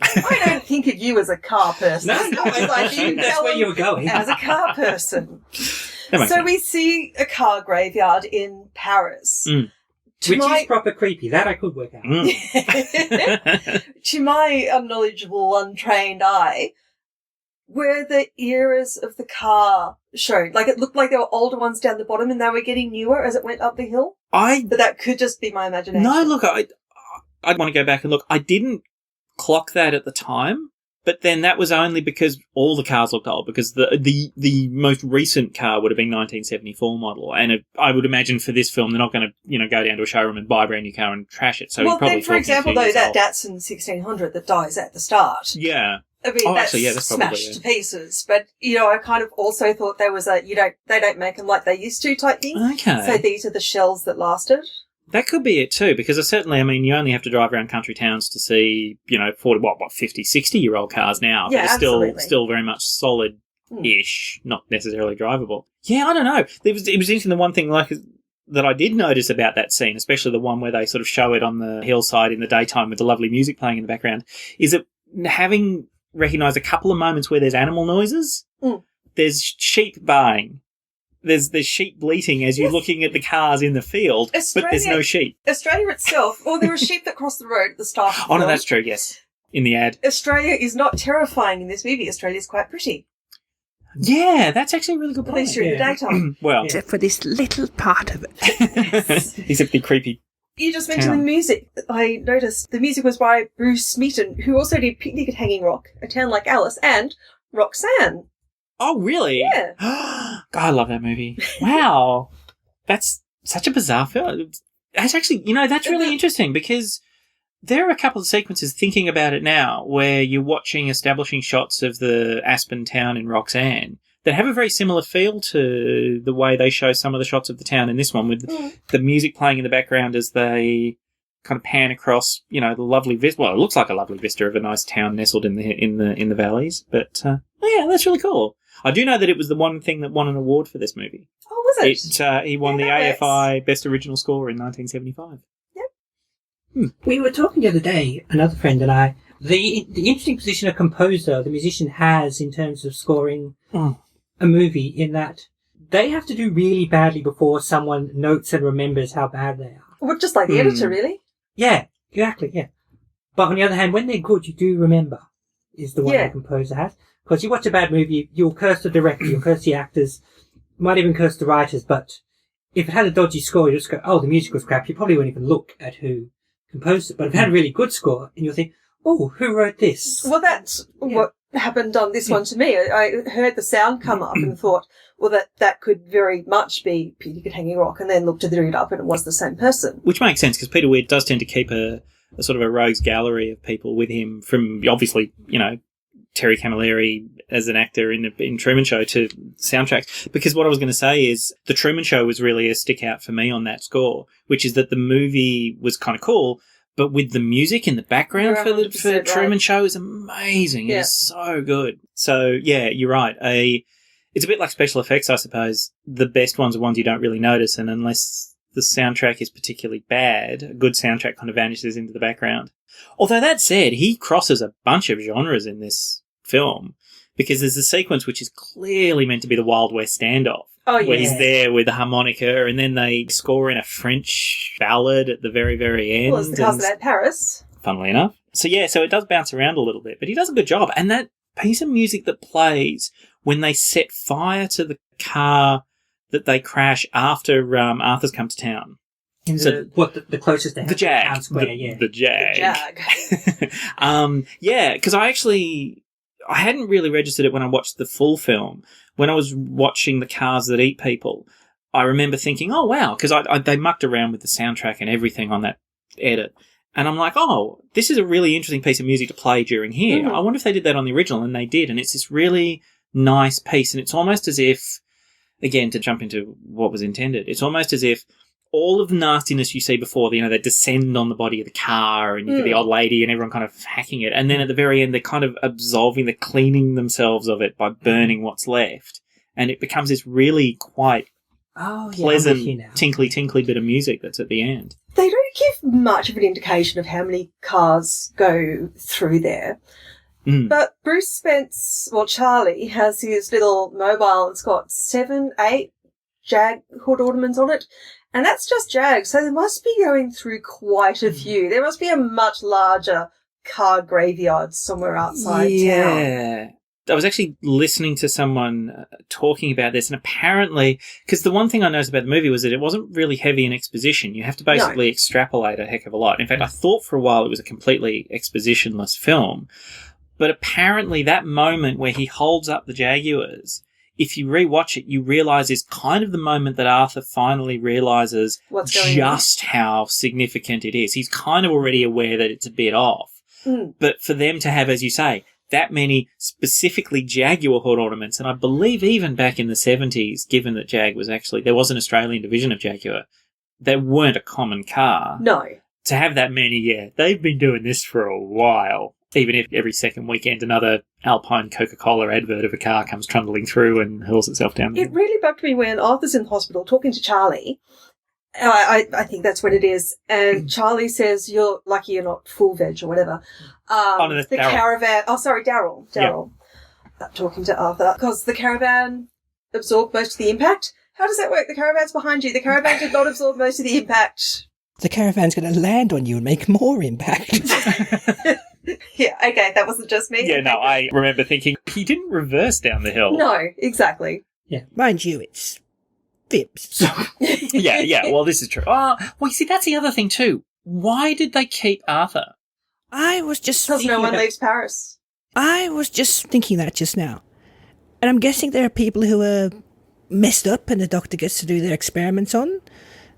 I don't think of you as a car person. No, I assumed that's where you were going. As a car person. So we see a car graveyard in Paris. Which is proper creepy. That I could work out. To my unknowledgeable, untrained eye, were the eras of the car shown? Like, it looked like there were older ones down the bottom and they were getting newer as it went up the hill? But that could just be my imagination. No, look, I'd want to go back and look. I didn't clock that at the time, but then that was only because all the cars looked old, because the most recent car would have been 1974 model, and I would imagine for this film they're not going to go down to a showroom and buy a brand new car and trash it. So well, then for example though, that Datsun 1600 that dies at the start, I mean, that's smashed to pieces. But, I kind of also thought there was they don't make them like they used to type thing. Okay. So these are the shells that lasted. That could be it too, because you only have to drive around country towns to see, 40, 50, 60-year-old cars now. Yeah, but still very much solid-ish, not necessarily drivable. Yeah, I don't know. It was interesting, the one thing that I did notice about that scene, especially the one where they sort of show it on the hillside in the daytime with the lovely music playing in the background, is that having recognised a couple of moments where there's animal noises, there's sheep baying. There's sheep bleating as you're looking at the cars in the field, but there's no sheep. Australia itself, there are sheep that cross the road at the start of the film. No, that's true, yes. In the ad. Australia is not terrifying in this movie. Australia's quite pretty. Yeah, that's actually a really good point. At least during the daytime. Well, except for this little part of it. Except the creepy... You just mentioned the music. I noticed the music was by Bruce Smeaton, who also did Picnic at Hanging Rock, A Town Like Alice, and Roxanne. Oh, really? Yeah. God, I love that movie. Wow. That's such a bizarre film. That's actually, that's really interesting, because there are a couple of sequences, thinking about it now, where you're watching establishing shots of the Aspen town in Roxanne that have a very similar feel to the way they show some of the shots of the town in this one, with the music playing in the background as they kind of pan across, the lovely vista. Well, it looks like a lovely vista of a nice town nestled in the valleys. But yeah, that's really cool. I do know that it was the one thing that won an award for this movie. Oh, was it? He won the AFI Best Original Score in 1975. Yep. We were talking the other day, another friend and I, the interesting position a composer, the musician, has in terms of scoring a movie, in that they have to do really badly before someone notes and remembers how bad they are. Well, just like the editor, really. Yeah, exactly, yeah. But on the other hand, when they're good, you do remember is the one Yeah. the composer has. Because you watch a bad movie, you'll curse the director, you'll curse the actors, might even curse the writers, but if it had a dodgy score, you just go, oh, the music was crap. You probably won't even look at who composed it. But if it had a really good score, and you'll think, oh, who wrote this? Well, that's what happened on this one to me. I heard the sound come up and thought, well, that could very much be Peter Hanging Rock, and then looked it up and it was the same person. Which makes sense, because Peter Weir does tend to keep a sort of a rogues gallery of people with him, from obviously, Terry Camilleri as an actor in Truman Show to soundtracks. Because what I was going to say is the Truman Show was really a stick out for me on that score, which is that the movie was kind of cool, but with the music in the background for the Truman Show is amazing. Yeah. It's so good. So, yeah, you're right. It's a bit like special effects, I suppose. The best ones are ones you don't really notice, and unless the soundtrack is particularly bad, a good soundtrack kind of vanishes into the background. Although that said, he crosses a bunch of genres in this film, because there's a sequence which is clearly meant to be the Wild West standoff. Oh, yeah. Where he's there with the harmonica, and then they score in a French ballad at the very, very end. Well, it's the castle at Paris. Funnily enough. So it does bounce around a little bit, but he does a good job. And that piece of music that plays when they set fire to the car that they crash after Arthur's come to town. The closest to the Jag. Town Square, The Jag. The Jag. Yeah, because I hadn't really registered it when I watched the full film. When I was watching The Cars That Eat People, I remember thinking, oh, wow, because they mucked around with the soundtrack and everything on that edit. And I'm like, oh, this is a really interesting piece of music to play during here. Mm-hmm. I wonder if they did that on the original, and they did. And it's this really nice piece. And it's almost as if, again, to jump into what was intended, it's almost as if all of the nastiness you see before, they descend on the body of the car, and you get the old lady and everyone kind of hacking it. And then at the very end, they're kind of they're cleaning themselves of it by burning what's left. And it becomes this really quite pleasant, tinkly bit of music that's at the end. They don't give much of an indication of how many cars go through there. But Bruce Spence, Charlie, has his little mobile. It's got 7, 8 Jag hood ornaments on it. And that's just Jag, so they must be going through quite a few. There must be a much larger car graveyard somewhere outside town. Yeah. I was actually listening to someone talking about this, and apparently, because the one thing I noticed about the movie was that it wasn't really heavy in exposition. You have to basically extrapolate a heck of a lot. In fact, I thought for a while it was a completely expositionless film. But apparently that moment where he holds up the Jaguars, if you rewatch it, you realise is kind of the moment that Arthur finally realises just how significant it is. He's kind of already aware that it's a bit off. But for them to have, as you say, that many specifically Jaguar hood ornaments, and I believe even back in the 70s, given that Jag was there was an Australian division of Jaguar, they weren't a common car. No. To have that many, they've been doing this for a while. Even if every second weekend another Alpine Coca-Cola advert of a car comes trundling through and hurls itself down. It really bugged me when Arthur's in the hospital talking to Charlie. I think that's what it is. And Charlie says, you're lucky you're not full veg or whatever. No, that's the Darryl. Caravan... Oh, sorry, Darryl. Talking to Arthur. Because the Caravan absorbed most of the impact. How does that work? The Caravan's behind you. The Caravan did not absorb most of the impact. The Caravan's going to land on you and make more impact. Yeah, okay, that wasn't just me. Yeah, no, I remember thinking, he didn't reverse down the hill. No, exactly. Yeah. Mind you, it's Phipps. Yeah, well, this is true. Well, you see, that's the other thing too. Why did they keep Arthur? I was just Because no one leaves Paris. I was just thinking that just now. And I'm guessing there are people who are messed up and the doctor gets to do their experiments on.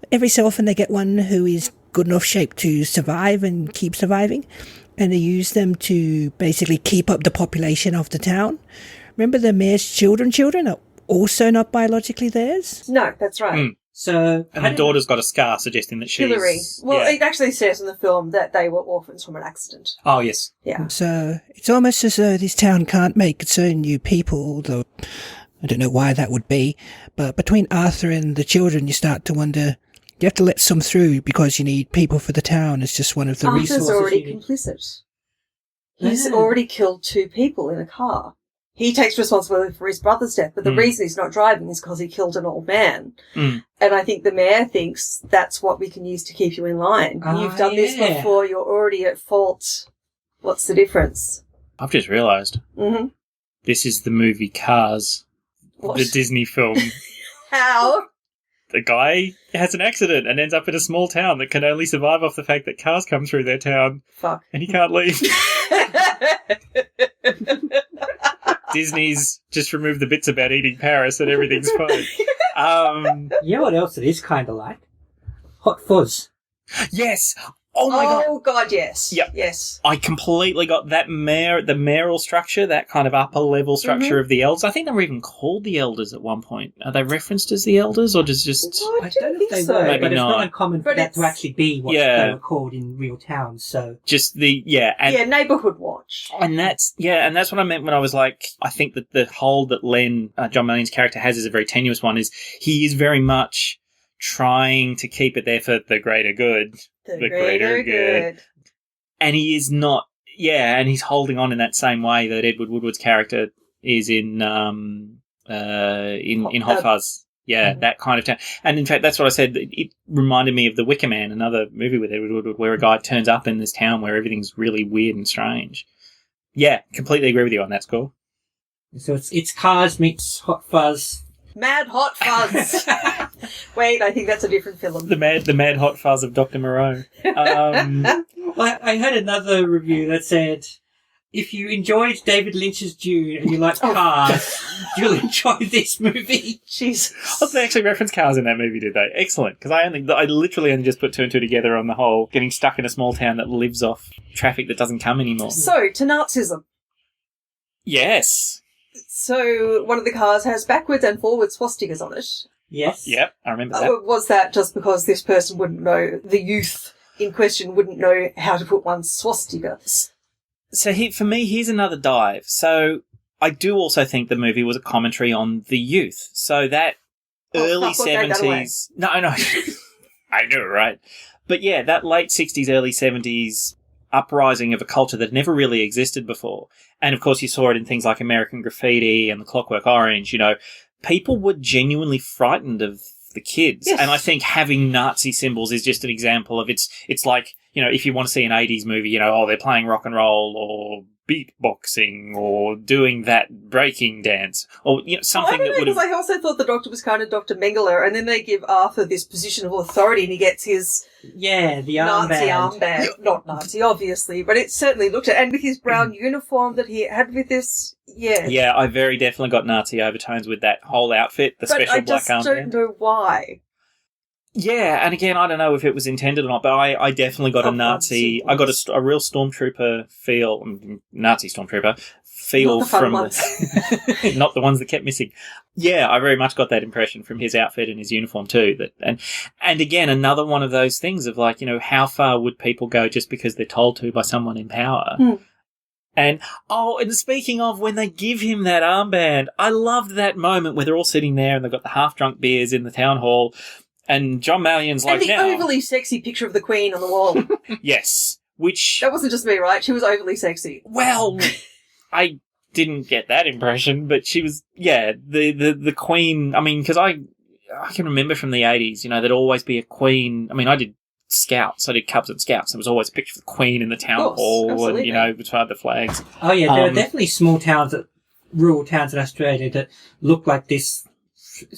Every so often they get one who is good enough shape to survive and keep surviving. And they use them to basically keep up the population of the town. Remember the mayor's children are also not biologically theirs? No, that's right. So, and the daughter's got a scar suggesting that she's... Hillary. Well, it actually says in the film that they were orphans from an accident. Oh, yes. Yeah. So it's almost as though this town can't make its own new people, though I don't know why that would be. But between Arthur and the children, you start to wonder... You have to let some through because you need people for the town. It's just one of the resources. Arthur's already complicit. He's already killed 2 people in a car. he takes responsibility for his brother's death, but the reason he's not driving is because he killed an old man. And I think the mayor thinks that's what we can use to keep you in line. You've done this before, you're already at fault. What's the difference? I've just realised. Mm-hmm. This is the movie Cars, the Disney film. How? The guy has an accident and ends up in a small town that can only survive off the fact that cars come through their town. Fuck. And he can't leave. Disney's just removed the bits about eating Paris and everything's fine. You know what else it is kind of like? Hot Fuzz. Yes! Oh my god! Oh god, yes. Yep. Yes. I completely got that the mayoral structure, that kind of upper level structure of the elders. I think they were even called the elders at one point. Are they referenced as the elders, or just? I don't think so. Were, Maybe but it's not. not uncommon for that to actually be what they were called in real towns. So just neighbourhood watch. And that's what I meant when I was like, I think that the hold that John Mellion's character has is a very tenuous one. Is he is very much trying to keep it there for the greater good. The greater good. And he is not, and he's holding on in that same way that Edward Woodward's character is in Hot Fuzz. Yeah, that kind of town. And in fact, that's what I said. It reminded me of The Wicker Man, another movie with Edward Woodward, where a guy turns up in this town where everything's really weird and strange. Yeah, completely agree with you on that score. So it's Cars meets Hot Fuzz. Mad Hot Fuzz. Wait, I think that's a different film. The mad hot fuzz of Dr. Moreau. I heard another review that said, if you enjoyed David Lynch's Dune and you like Cars, you'll enjoy this movie. Jesus. Oh, they actually referenced cars in that movie, did they? Excellent. Because I literally only just put two and two together on the whole getting stuck in a small town that lives off traffic that doesn't come anymore. So, to Nazism. Yes. So, one of the cars has backwards and forwards swastikas on it. Yes. Yep, I remember that. Was that just because this person wouldn't know, the youth in question wouldn't know how to put one's swastika? So for me, here's another dive. So I do also think the movie was a commentary on the youth. So that early 70s... No. I know, right? But yeah, that late 60s, early 70s uprising of a culture that never really existed before. And of course you saw it in things like American Graffiti and The Clockwork Orange, people were genuinely frightened of the kids. Yes. And I think having Nazi symbols is just an example of it's like, if you want to see an 80s movie, they're playing rock and roll or beatboxing or doing that breaking dance or something that would have... I also thought the Doctor was kind of Dr. Mengele, and then they give Arthur this position of authority and he gets his the Nazi armband. Not Nazi, obviously, but it certainly looked at, and with his brown uniform that he had with this, Yeah, I very definitely got Nazi overtones with that whole outfit, the special black armband. But I just don't know why. Yeah, and again, I don't know if it was intended or not, but I definitely got a Nazi. I got a real stormtrooper feel, Nazi stormtrooper feel not the fun from ones. not the ones that kept missing. Yeah, I very much got that impression from his outfit and his uniform too. And again, another one of those things of like, how far would people go just because they're told to by someone in power? And speaking of when they give him that armband, I loved that moment where they're all sitting there and they've got the half-drunk beers in the town hall. And John Mallion's like, and the overly sexy picture of the Queen on the wall. Yes, which... That wasn't just me, right? She was overly sexy. Well, I didn't get that impression, but she was, the Queen... because I can remember from the 80s, there'd always be a Queen... I did Scouts, I did Cubs and Scouts. There was always a picture of the Queen in the town hall absolutely. And, beside the flags. Oh, yeah, there are definitely rural towns in Australia that look like this...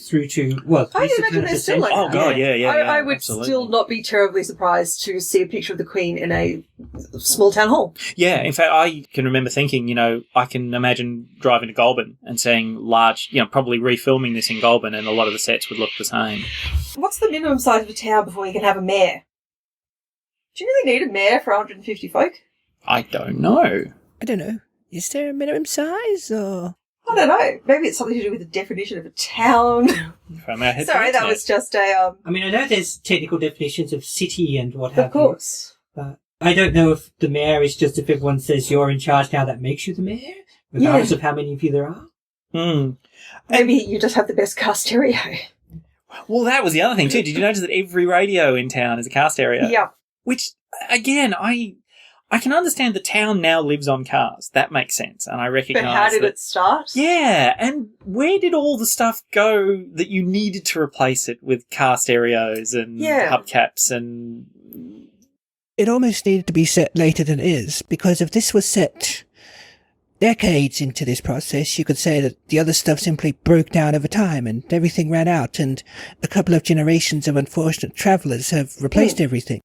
through to, I imagine they're still like that. Oh, God, yeah. I would absolutely. still not be terribly surprised to see a picture of the Queen in a small town hall. Yeah, in fact, I can remember thinking, I can imagine driving to Goulburn and seeing large, probably refilming this in Goulburn, and a lot of the sets would look the same. What's the minimum size of a town before you can have a mayor? Do you really need a mayor for 150 folk? I don't know. I don't know. Is there a minimum size, or...? I don't know. Maybe it's something to do with the definition of a town. Sorry, that was just a... I know there's technical definitions of city and what have you. Of course. But I don't know if the mayor is just if everyone says you're in charge now, that makes you the mayor, regardless of how many of you there are. Maybe you just have the best car stereo. Well, that was the other thing too. Did you notice that every radio in town is a car stereo? Yeah. Which, again, I can understand the town now lives on cars. That makes sense, and I recognise. But how did it start? Yeah, and where did all the stuff go that you needed to replace it with car stereos and hubcaps and... It almost needed to be set later than it is, because if this was set decades into this process, you could say that the other stuff simply broke down over time and everything ran out, and a couple of generations of unfortunate travellers have replaced everything.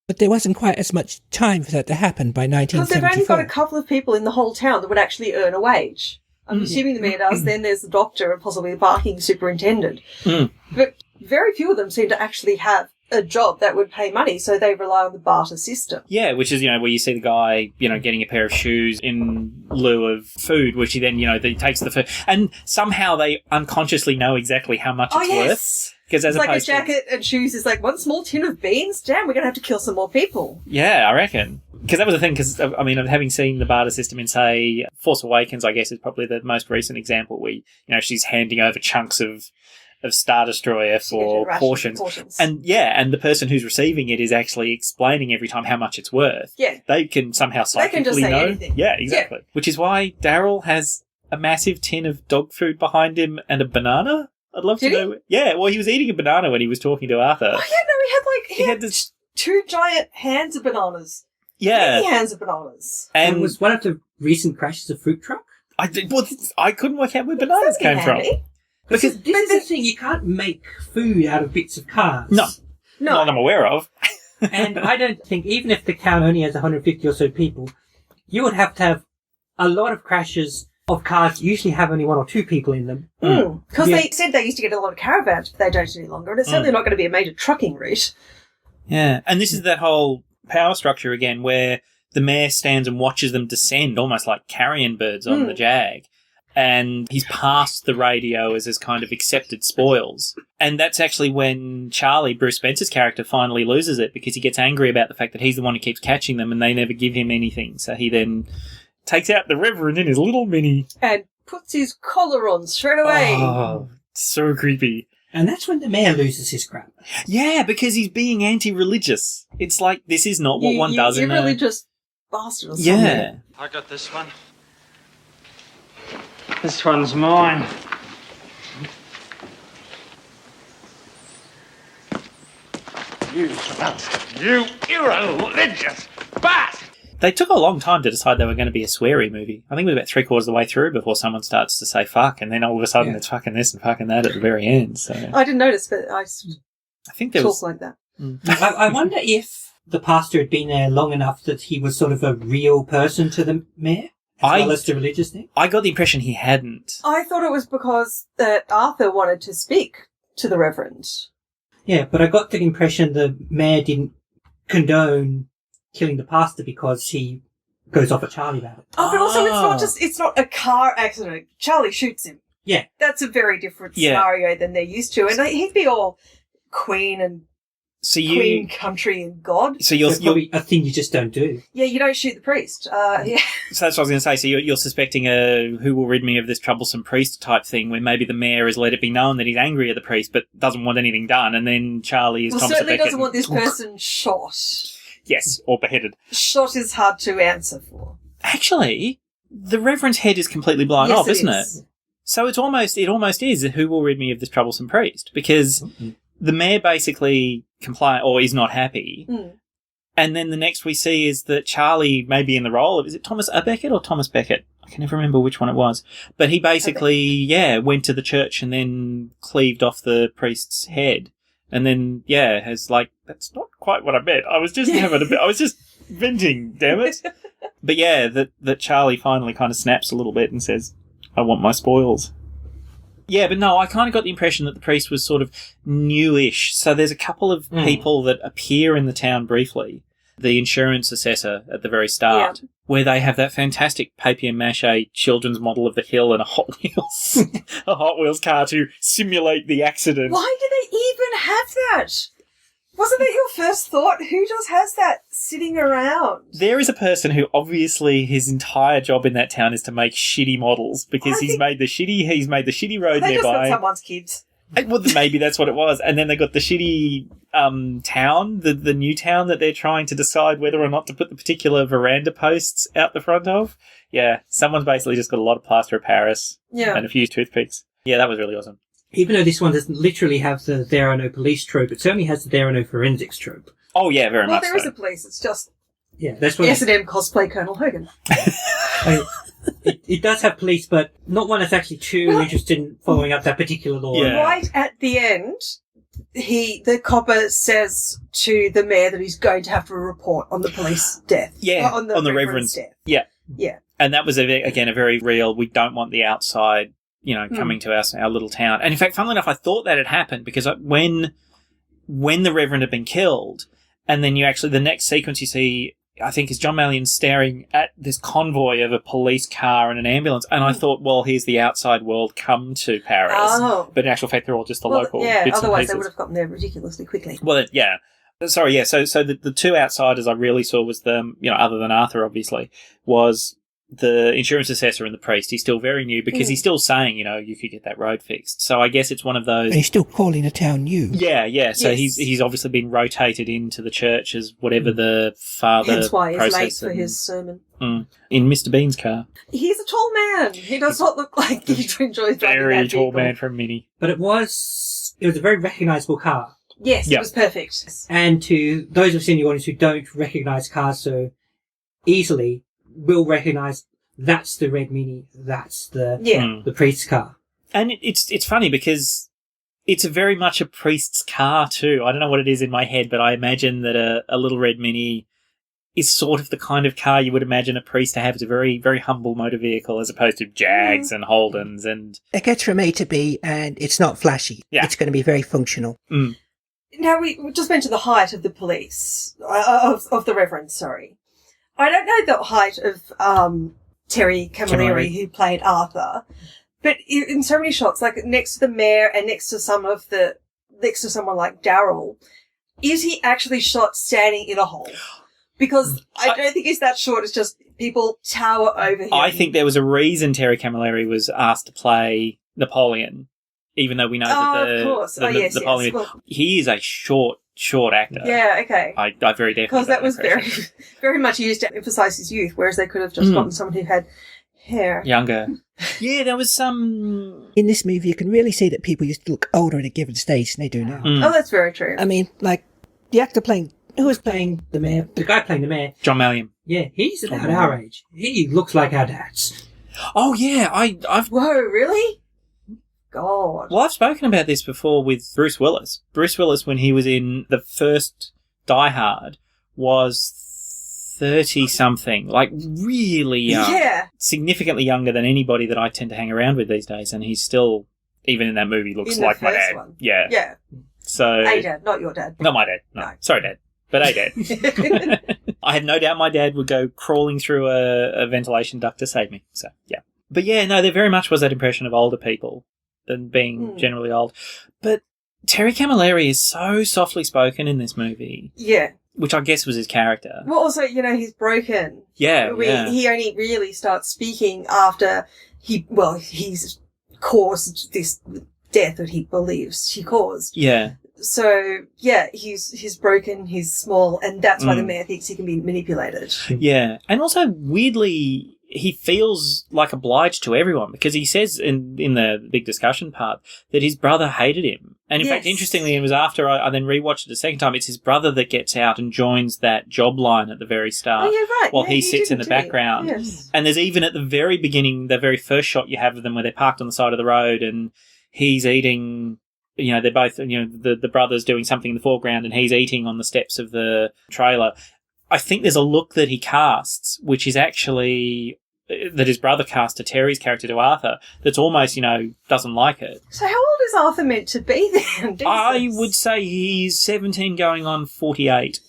But there wasn't quite as much time for that to happen by 1974. Because they've only got a couple of people in the whole town that would actually earn a wage. I'm assuming the mayor does, then there's the doctor and possibly the parking superintendent. But very few of them seem to actually have a job that would pay money, so they rely on the barter system. Yeah, which is, where you see the guy, getting a pair of shoes in lieu of food, which he then, he takes the food. And somehow they unconsciously know exactly how much it's worth. Because as it's like a opposed jacket and shoes is like, one small tin of beans? Damn, we're going to have to kill some more people. Yeah, I reckon. Because that was the thing, because, having seen the barter system in, say, Force Awakens, I guess, is probably the most recent example where, she's handing over chunks of Star Destroyer for portions. And the person who's receiving it is actually explaining every time how much it's worth. Yeah. They can somehow psychically know. Anything. Yeah, exactly. Yeah. Which is why Daryl has a massive tin of dog food behind him and a banana. I'd love to know. Yeah, well, he was eating a banana when he was talking to Arthur. Oh, yeah, no, he had this 2 giant hands of bananas. Yeah. Many hands of bananas. And was one of the recent crashes a fruit truck? I couldn't work out where bananas came from. Because this is the thing, you can't make food out of bits of cars. No. Not I'm aware of. And I don't think, even if the town only has 150 or so people, you would have to have a lot of crashes of cars that usually have only 1 or 2 people in them. Because they said they used to get a lot of caravans, but they don't any longer, and it's certainly not going to be a major trucking route. Yeah, and this is that whole power structure again, where the mayor stands and watches them descend, almost like carrion birds on the Jag. And he's passed the radio as his kind of accepted spoils. And that's actually when Charlie, Bruce Spencer's character, finally loses it, because he gets angry about the fact that he's the one who keeps catching them and they never give him anything. So he then takes out the Reverend in his little mini... And puts his collar on straight away. Oh, so creepy. And that's when the mayor loses his crap. Yeah, because he's being anti-religious. It's like, this is not what one does in a... You're religious bastard or something. Yeah. I got this one. This one's mine. You bastard. You irreligious bastard. They took a long time to decide they were going to be a sweary movie. I think it was about 3/4 of the way through before someone starts to say fuck, and then all of a sudden it's fucking this and fucking that at the very end. So I didn't notice, but I think there was like that. I wonder if the pastor had been there long enough that he was sort of a real person to the mayor, as well as the religious thing. I got the impression he hadn't. I thought it was because that Arthur wanted to speak to the Reverend. Yeah, but I got the impression the mayor didn't condone killing the pastor because he goes off at Charlie about it. Oh, but also it's not a car accident. Charlie shoots him. Yeah. That's a very different scenario than they're used to. And he'd be all Queen and Queen, country and God. So you're probably a thing you just don't do. Yeah, you don't shoot the priest. Yeah. So that's what I was going to say. So you're suspecting a who will rid me of this troublesome priest type thing, where maybe the mayor has let it be known that he's angry at the priest but doesn't want anything done, and then Charlie is Thomas certainly Beckett doesn't want this person shot. Yes, or beheaded. Shot is hard to answer for. Actually, the Reverend's head is completely blown off, isn't it? So it almost is who will rid me of this troublesome priest, because the mayor basically is not happy. And then the next we see is that Charlie may be in the role of, is it Thomas Beckett or Thomas Beckett? I can never remember which one it was. But he basically, went to the church and then cleaved off the priest's head. And then, has like, that's not quite what I meant. I was just I was just venting, damn it. But that Charlie finally kind of snaps a little bit and says, I want my spoils. Yeah, but no, I kind of got the impression that the priest was sort of newish. So there's a couple of people that appear in the town briefly. The insurance assessor at the very start, where they have that fantastic papier-mâché children's model of the hill and a Hot Wheels car to simulate the accident. Why do they even have that? Wasn't that your first thought? Who just has that sitting around? There is a person who obviously his entire job in that town is to make shitty models, because he's made the shitty road they nearby. Just got someone's kids. Well, maybe that's what it was. And then they got the shitty town, the new town that they're trying to decide whether or not to put the particular veranda posts out the front of. Yeah, someone's basically just got a lot of plaster of Paris and a few toothpicks. Yeah, that was really awesome. Even though this one doesn't literally have the there are no police trope, it certainly has the there are no forensics trope. Oh, yeah, very much Well, there is a police. It's just that's what S&M cosplay Colonel Hogan. It does have police, but not one that's actually too interested in following up that particular law. Yeah. Right at the end, the copper says to the mayor that he's going to have to report on the police death. Yeah, on the Reverend's death. Yeah. Yeah. And that was, again, a very real, we don't want the outside, coming to our little town. And in fact, funnily enough, I thought that had happened because when the Reverend had been killed, and then the next sequence you see, I think, is John Meillon staring at this convoy of a police car and an ambulance. And I thought, well, here's the outside world come to Paris. Oh. But in actual fact, they're all just the local bits and otherwise pieces. they would have gotten there ridiculously quickly. Well, yeah. Sorry, yeah. So the two outsiders I really saw was other than Arthur, obviously, was the insurance assessor and the priest. He's still very new because he's still saying, you could get that road fixed. So I guess it's one of those. And he's still calling the town new. Yeah. So Yes. he's obviously been rotated into the church as whatever the father. Hence why he's late process for his sermon. In Mr. Bean's car. He's a tall man. He does not look like he enjoys driving Very that tall vehicle. man from Mini. But it was a very recognisable car. Yes, Yeah. it was perfect. And to those of us in the audience who don't recognise cars so easily, will recognise that's the red Mini, that's the priest's car. And it's funny because it's very much a priest's car too. I don't know what it is in my head, but I imagine that a little red Mini is sort of the kind of car you would imagine a priest to have. It's a very, very humble motor vehicle as opposed to Jags and Holdens and... It gets from A to B and it's not flashy. Yeah. It's going to be very functional. Now, we just mentioned the height of the police, of the Reverend, sorry. I don't know the height of Terry Camilleri, who played Arthur, but in so many shots, like next to the mayor and next to someone like Daryl, is he actually shot standing in a hole? Because I don't think he's that short, it's just people tower over him. I think there was a reason Terry Camilleri was asked to play Napoleon, even though we know that of course. Napoleon, Yes. Well, he is a short actor. yeah, okay. I very definitely. Because that was very, impression. very much used to emphasise his youth, whereas they could have just gotten someone who had hair. Younger. Yeah, there was some. In this movie, you can really see that people used to look older at a given stage than they do now. Oh, that's very true. I mean, like, the actor playing... Who was playing the mayor? The guy playing the mayor. John Meillon. Yeah, he's about our age. He looks like our dads. Oh yeah, I've Whoa, really? God. Well, I've spoken about this before with Bruce Willis. Bruce Willis, when he was in the first Die Hard, was 30-something, like really young. Yeah. Significantly younger than anybody that I tend to hang around with these days, and he's still, even in that movie, looks In the like my first dad. one. Yeah. Yeah. So... A dad, not your dad. Not my dad. No. Sorry, Dad. But a dad. I have no doubt my dad would go crawling through a ventilation duct to save me. So, yeah. But yeah, no, there very much was that impression of older people than being generally old. But Terry Camilleri is so softly spoken in this movie. Yeah. Which I guess was his character. Well, also, he's broken. Yeah, He only really starts speaking after he's caused this death that he believes he caused. Yeah. So, yeah, he's broken, he's small, and that's why the mayor thinks he can be manipulated. Yeah. And also, weirdly, he feels like obliged to everyone because he says in the big discussion part that his brother hated him. And in fact, interestingly, it was after I then rewatched it a second time, it's his brother that gets out and joins that job line at the very start. Oh, yeah, right. While Yeah, he sits in the background. Yes. And there's even at the very beginning, the very first shot you have of them where they're parked on the side of the road and he's eating... they're both, the brother's doing something in the foreground and he's eating on the steps of the trailer. I think there's a look that he casts, which is actually, that his brother cast to Terry's character, to Arthur, that's almost, doesn't like it. So how old is Arthur meant to be then? I would say he's 17 going on 48.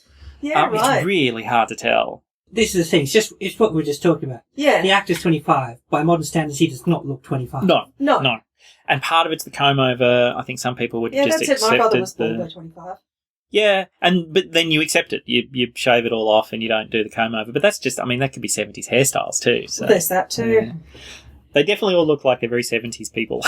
Yeah, right. It's really hard to tell. This is the thing. It's what we were just talking about. Yeah. The actor's 25. By modern standards, he does not look 25. No. And part of it's the comb over. I think some people would just accept it. My brother was the... born by 25. Yeah, but then you accept it. You shave it all off and you don't do the comb over. But that's just, that could be 70s hairstyles too. So There's that too. yeah. They definitely all look like they're very 70s people.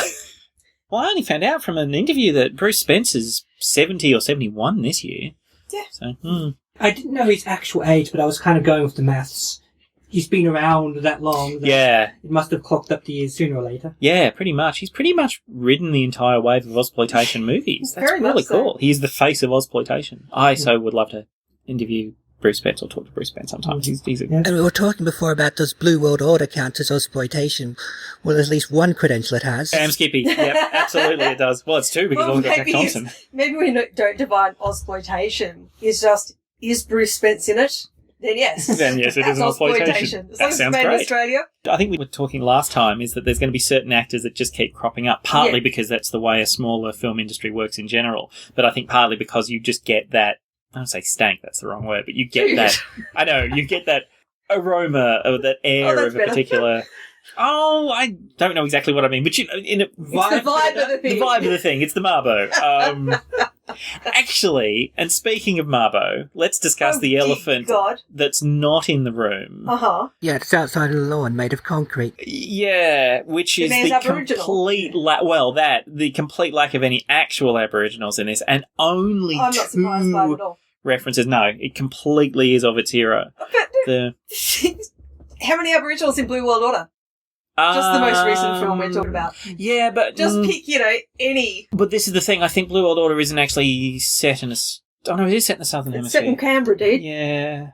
Well, I only found out from an interview that Bruce Spence is 70 or 71 this year. Yeah. So, I didn't know his actual age, but I was kind of going with the maths. He's been around that long. That yeah. It must have clocked up the years sooner or later. Yeah, pretty much. He's pretty much ridden the entire wave of Ozploitation movies. That's Very really much so. cool. He's the face of Ozploitation. I so would love to interview Bruce Spence or talk to Bruce Spence sometime. He's a... And we were talking before about does Blue World Order count as exploitation? Well, at least one credential it has. Damn Skippy. Yep, absolutely it does. Well, it's two because Well, we've got Jack Thompson. maybe we don't divide Ozploitation. It's just, is Bruce Spence in it? Then yes. Then yes, it is That's Ozploitation. As That long as it's sounds made in great. Australia. I think we were talking last time is that there's going to be certain actors that just keep cropping up, partly because that's the way a smaller film industry works in general, but I think partly because you just get that, I don't say stank, that's the wrong word, but you get that, I know, you get that aroma or that air that's of a better. particular... Oh, I don't know exactly what I mean, but you know, in a It's the vibe of the thing. The vibe of the thing. It's the Marbo. Actually, and speaking of Marbo, let's discuss the dear elephant God. that's not in the room. Uh-huh. Yeah, it's outside of the lawn, made of concrete. Yeah, which is Mayor's the Aboriginal. complete the complete lack of any actual Aboriginals in this, and only I'm not surprised by it two at all. references. No, it completely is of its era. But The how many Aboriginals in Blue World Order? Just the most recent film we're talking about. Yeah, but Just pick, any. But this is the thing. I think Blue World Order isn't actually set in a. Oh no, it is set in the Southern It's set Hemisphere. in Canberra, dude. Yeah.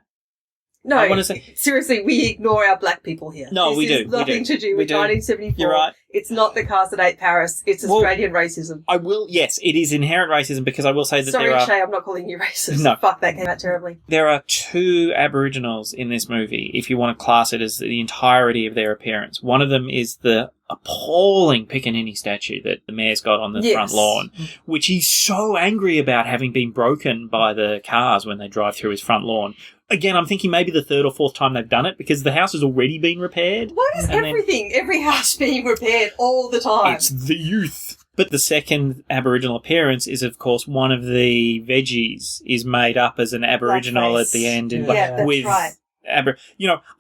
No, I wanna say- seriously, we ignore our black people here. No, this we is do. nothing to do We with do. 1974. You're right. It's not the cars that ate Paris. It's Well, Australian racism. I will. Yes, it is inherent racism because I will say that Sorry, there are Shay, I'm not calling you racist. No. Fuck, that came out terribly. there are two Aboriginals in this movie. If you want to class it as the entirety of their appearance, one of them is the appalling Piccaninny statue that the mayor's got on the Yes. front lawn, which he's so angry about having been broken by the cars when they drive through his front lawn. Again, I'm thinking maybe the third or fourth time they've done it because the house has already been repaired. Why is And then- every house being repaired all the time? It's the youth. But the second Aboriginal appearance is, of course, one of the veggies is made up as an Aboriginal Blackface. at the end. And Yeah, that's with right.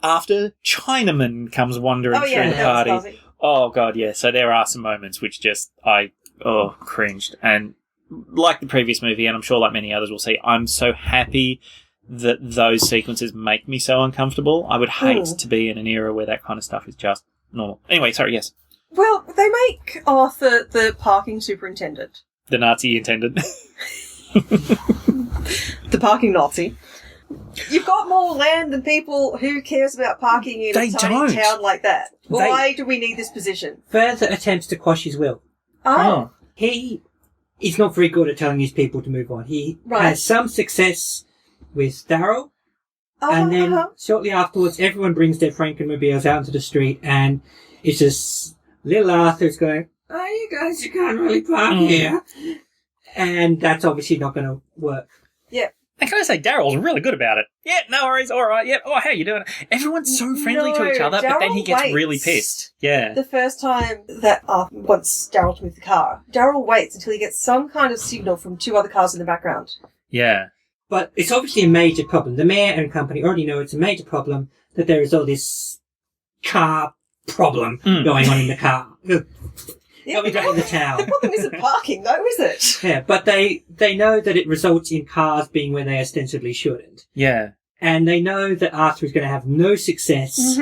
After Chinaman comes wandering Oh, through yeah, the that was party. classic. Oh, God, yeah. So there are some moments which just, cringed. And like the previous movie, and I'm sure like many others will see, I'm so happy that those sequences make me so uncomfortable. I would hate to be in an era where that kind of stuff is just normal. Anyway, sorry, yes. Well, they make Arthur the parking superintendent. The Nazi intended. The parking Nazi. You've got more land than people. Who cares about parking in They a tiny don't. town like that? Why do we need this position? Further attempts to quash his will. Oh. He is not very good at telling his people to move on. He Right. has some success with Darryl, and then shortly afterwards, everyone brings their Frankenmobiles out into the street, and it's just little Arthur's going, "Oh, you guys, you can't really park here," and that's obviously not going to work. Yeah. And can I say, Daryl's really good about it. Yeah, no worries, all right, yeah. Oh, how you doing? Everyone's so friendly to each other, but then he Daryl gets waits. really pissed. Yeah. The first time that Arthur wants Daryl to move the car, Daryl waits until he gets some kind of signal from two other cars in the background. Yeah. But it's obviously a major problem. The mayor and company already know it's a major problem that there is all this car problem going on in the car. Going on in the town. The problem isn't parking, though, is it? Yeah, but they know that it results in cars being where they ostensibly shouldn't. Yeah. And they know that Arthur is going to have no success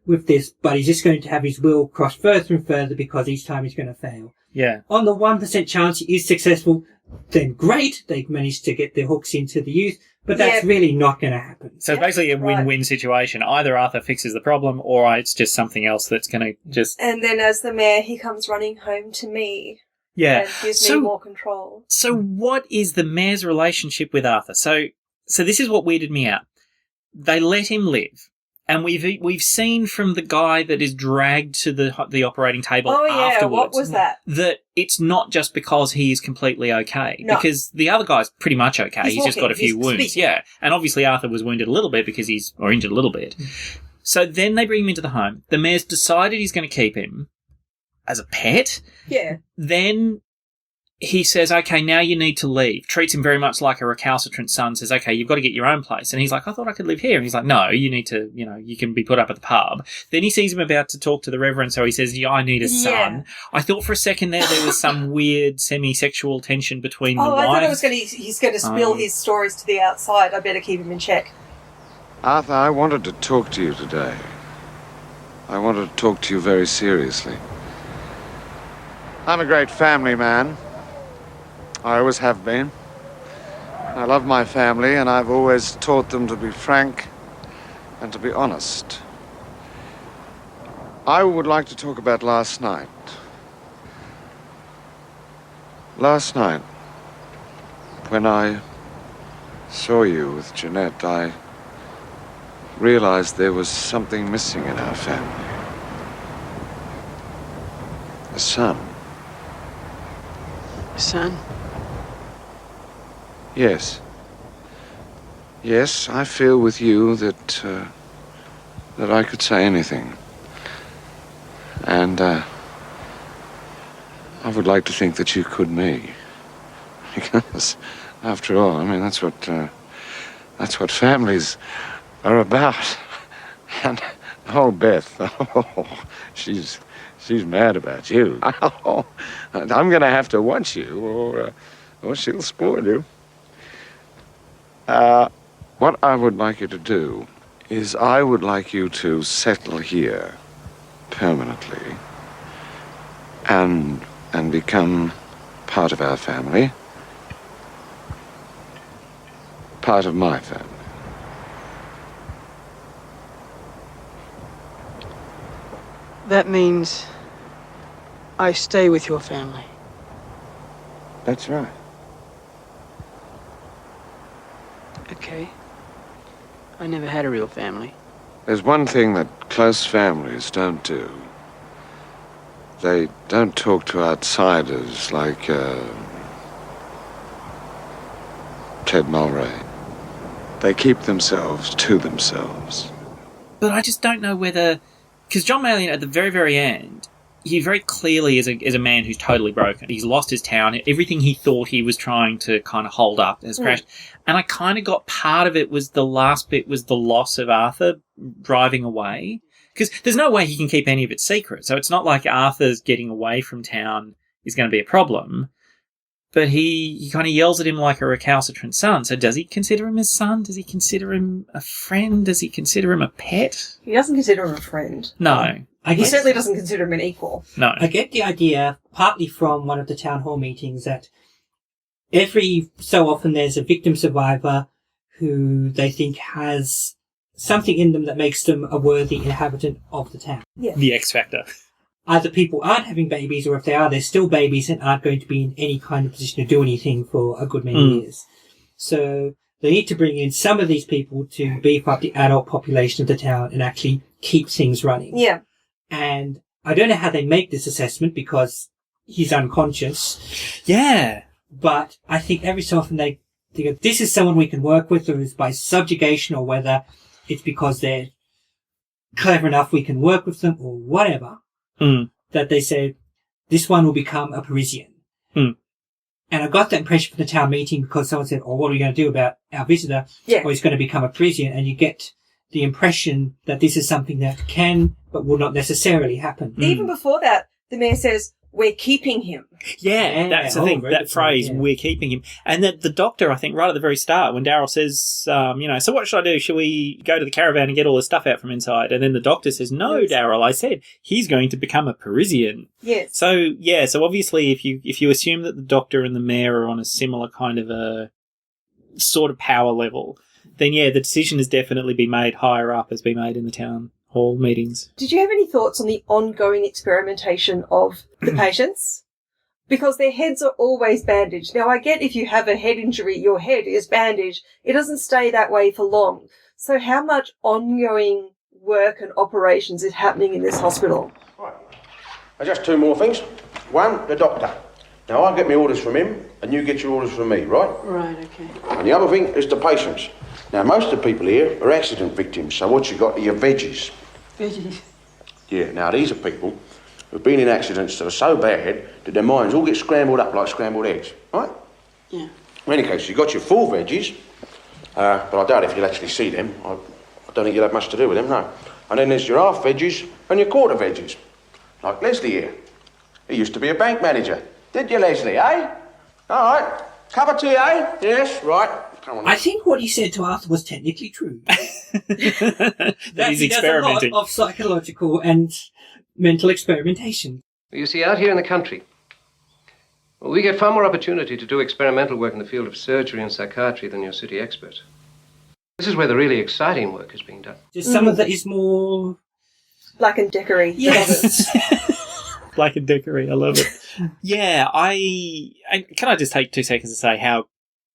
with this, but he's just going to have his will crossed further and further because each time he's going to fail. Yeah. On the 1% chance he is successful, then great, they've managed to get their hooks into the youth, but that's really not going to happen. So it's basically a win-win situation. Either Arthur fixes the problem, or it's just something else that's going to just... And then as the mayor, he comes running home to me. Yeah. And gives me more control. So what is the mayor's relationship with Arthur? So this is what weirded me out. They let him live. And we've seen from the guy that is dragged to the operating table afterwards. What was that? That it's not just because he is completely okay. No. Because the other guy's pretty much okay. He's just got a few wounds. speaking. Yeah. And obviously Arthur was wounded a little bit because or injured a little bit. So then they bring him into the home. The mayor's decided he's going to keep him as a pet. Yeah. Then he says, okay, now you need to leave. Treats him very much like a recalcitrant son, says, okay, you've got to get your own place. And he's like, I thought I could live here. And he's like, no, you need to, you can be put up at the pub. Then he sees him about to talk to the Reverend, so he says, yeah, I need a son. Yeah. I thought for a second there was some weird semi-sexual tension between the wives. I thought it was he's going to spill his stories to the outside. I better keep him in check. Arthur, I wanted to talk to you today. I wanted to talk to you very seriously. I'm a great family man. I always have been. I love my family, and I've always taught them to be frank and to be honest. I would like to talk about last night. Last night, when I saw you with Jeanette, I realized there was something missing in our family. A son. A son? Yes. Yes, I feel with you that I could say anything. And I would like to think that you could me. Because, after all, I mean, that's what families are about. And, oh, Beth, she's mad about you. I'm going to have to watch you, or she'll spoil you. What I would like you to do is I would like you to settle here permanently and become part of our family, part of my family. That means I stay with your family. That's right. Okay. I never had a real family. There's one thing that close families don't do. They don't talk to outsiders like Ted Mulray. They keep themselves to themselves. But I just don't know whether... Because John Meillon, at the very, very end, he very clearly is a man who's totally broken. He's lost his town. Everything he thought he was trying to kind of hold up has crashed. And I kind of got part of it was the last bit was the loss of Arthur driving away. Because there's no way he can keep any of it secret. So it's not like Arthur's getting away from town is going to be a problem. But he kind of yells at him like a recalcitrant son. So does he consider him his son? Does he consider him a friend? Does he consider him a pet? He doesn't consider him a friend. No. He certainly doesn't consider him an equal. No. I get the idea, partly from one of the town hall meetings, that every so often there's a victim survivor who they think has something in them that makes them a worthy inhabitant of the town. Yeah. The X Factor. Either people aren't having babies, or if they are, they're still babies and aren't going to be in any kind of position to do anything for a good many years. So they need to bring in some of these people to beef up the adult population of the town and actually keep things running. Yeah. And I don't know how they make this assessment because he's unconscious. Yeah. But I think every so often they go, this is someone we can work with, or it's by subjugation, or whether it's because they're clever enough we can work with them, or whatever. That they said, this one will become a Parisian. And I got that impression from the town meeting because someone said, oh, what are we going to do about our visitor? Yeah. Or he's going to become a Parisian. And you get the impression that this is something that can, but will not necessarily happen. Even before that, the mayor says, we're keeping him. Yeah, that's the thing. That phrase, we're keeping him. And the doctor, I think, right at the very start, when Daryl says, so what should I do? Should we go to the caravan and get all the stuff out from inside? And then the doctor says, no, Daryl, I said, he's going to become a Parisian. Yes. So obviously if you assume that the doctor and the mayor are on a similar kind of a sort of power level, then the decision has definitely been made higher up, has been made in the town hall meetings. Did you have any thoughts on the ongoing experimentation of the patients? Because their heads are always bandaged. Now, I get if you have a head injury, your head is bandaged. It doesn't stay that way for long. So how much ongoing work and operations is happening in this hospital? Right. Just two more things. One, the doctor. Now, I get my orders from him, and you get your orders from me, right? Right, okay. And the other thing is the patients. Now, most of the people here are accident victims, so what you got are your veggies. Veggies. Yeah, now these are people who've been in accidents that are so bad that their minds all get scrambled up like scrambled eggs, right? Yeah. In any case, you've got your full veggies, but I doubt if you'll actually see them. I don't think you'll have much to do with them, no. And then there's your half veggies and your quarter veggies. Like Leslie here. He used to be a bank manager. Did you, Leslie, eh? All right. Cup of tea, eh? Yes, right. Come on. I think what he said to Arthur was technically true. That he's experimenting. Does a lot of psychological and mental experimentation. You see, out here in the country, we get far more opportunity to do experimental work in the field of surgery and psychiatry than your city experts. This is where the really exciting work is being done. Just some of that is more... Black and Deckery. Yes. Black and Deckery, I love it. Yeah, can I just take 2 seconds to say how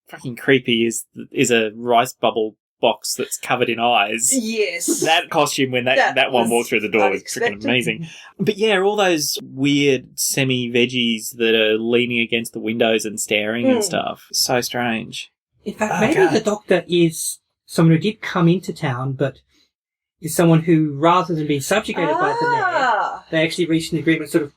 fucking creepy is a rice bubble box that's covered in eyes. Yes. That costume when that one walked through the door was freaking amazing. But yeah, all those weird semi-veggies that are leaning against the windows and staring and stuff. So strange. In fact, maybe the doctor is someone who did come into town, but is someone who, rather than being subjugated by the mayor, they actually reached an agreement sort of,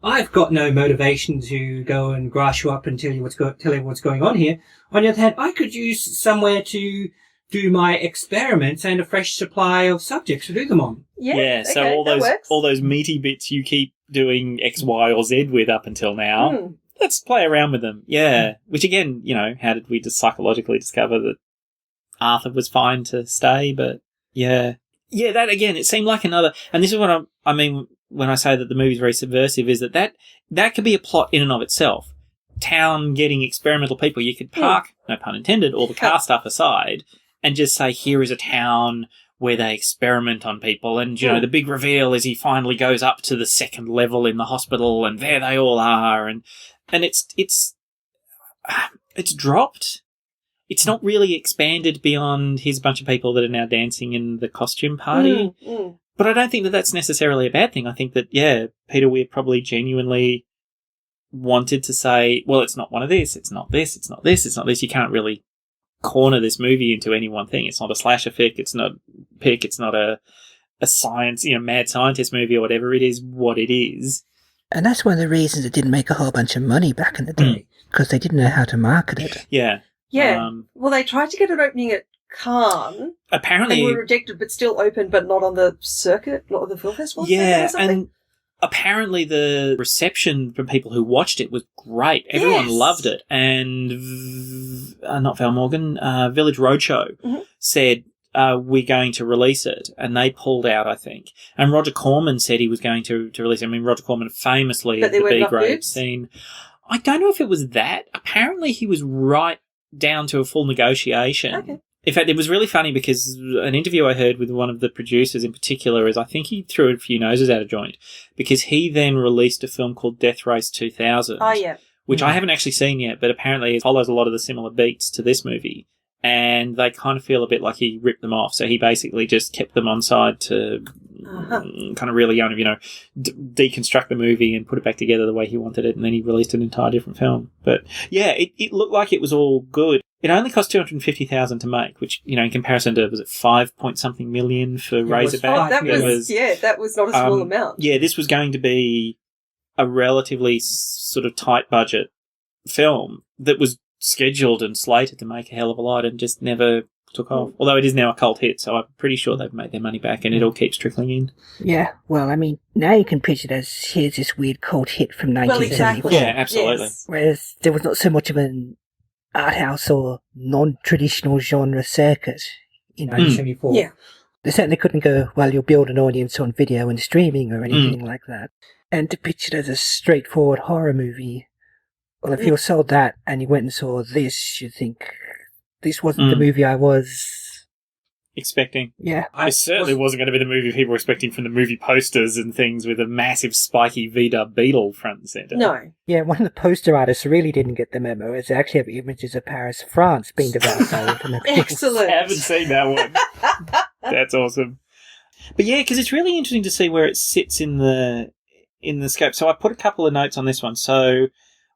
I've got no motivation to go and grass you up and tell you what's going on here. On the other hand, I could use somewhere to do my experiments and a fresh supply of subjects to do them on. Yeah, so all those meaty bits you keep doing X, Y, or Z with up until now, let's play around with them. Yeah, which again, how did we just psychologically discover that Arthur was fine to stay? But yeah, that again, it seemed like another. And this is what I mean when I say that the movie's very subversive, is that could be a plot in and of itself. Town getting experimental people. You could park, no pun intended, all the car stuff aside, and just say, here is a town where they experiment on people. And, the big reveal is he finally goes up to the second level in the hospital, and there they all are. And it's dropped. It's not really expanded beyond here's a bunch of people that are now dancing in the costume party. But I don't think that that's necessarily a bad thing. I think that, Peter Weir probably genuinely wanted to say, well, it's not one of this, it's not this, it's not this, it's not this. You can't really corner this movie into any one thing. It's not a slasher flick, it's not a science, mad scientist movie or whatever. It is what it is. And that's one of the reasons it didn't make a whole bunch of money back in the day, because they didn't know how to market it. Yeah. Yeah. Well, they tried to get an opening at Cannes. Apparently. And were rejected, but still open, but not on the circuit, not on the film festival. Yeah, and apparently the reception from people who watched it was great. Everyone loved it. And not Val Morgan, Village Roadshow said, we're going to release it. And they pulled out, I think. And Roger Corman said he was going to release it. I mean, Roger Corman famously at the B-grade scene. I don't know if it was that. Apparently he was right down to a full negotiation. Okay. In fact, it was really funny because an interview I heard with one of the producers in particular is I think he threw a few noses out of joint because he then released a film called Death Race 2000, which I haven't actually seen yet, but apparently it follows a lot of the similar beats to this movie. And they kind of feel a bit like he ripped them off. So he basically just kept them on side to kind of really, deconstruct the movie and put it back together the way he wanted it. And then he released an entire different film. But yeah, it looked like it was all good. It only cost $250,000 to make, which, in comparison to, was it 5-point-something million for Razorback? That was not a small amount. Yeah, this was going to be a relatively sort of tight budget film that was scheduled and slated to make a hell of a lot and just never took off. Although it is now a cult hit, so I'm pretty sure they've made their money back and it all keeps trickling in. Yeah, well, I mean, now you can pitch it as, here's this weird cult hit from 1974. Yeah, absolutely. Yes. Whereas there was not so much of an art house or non-traditional genre circuit in 1974. Yeah. They certainly couldn't go, well, you'll build an audience on video and streaming or anything like that. And to pitch it as a straightforward horror movie, well, if you sold that and you went and saw this, you'd think, this wasn't the movie I was expecting. Yeah. It certainly wasn't going to be the movie people were expecting from the movie posters and things with a massive spiky V-dub beetle front and centre. No. Yeah, one of the poster artists really didn't get the memo, as they actually have images of Paris, France being developed. Excellent. I haven't seen that one. That's awesome. But yeah, because it's really interesting to see where it sits in the scope. So I put a couple of notes on this one. So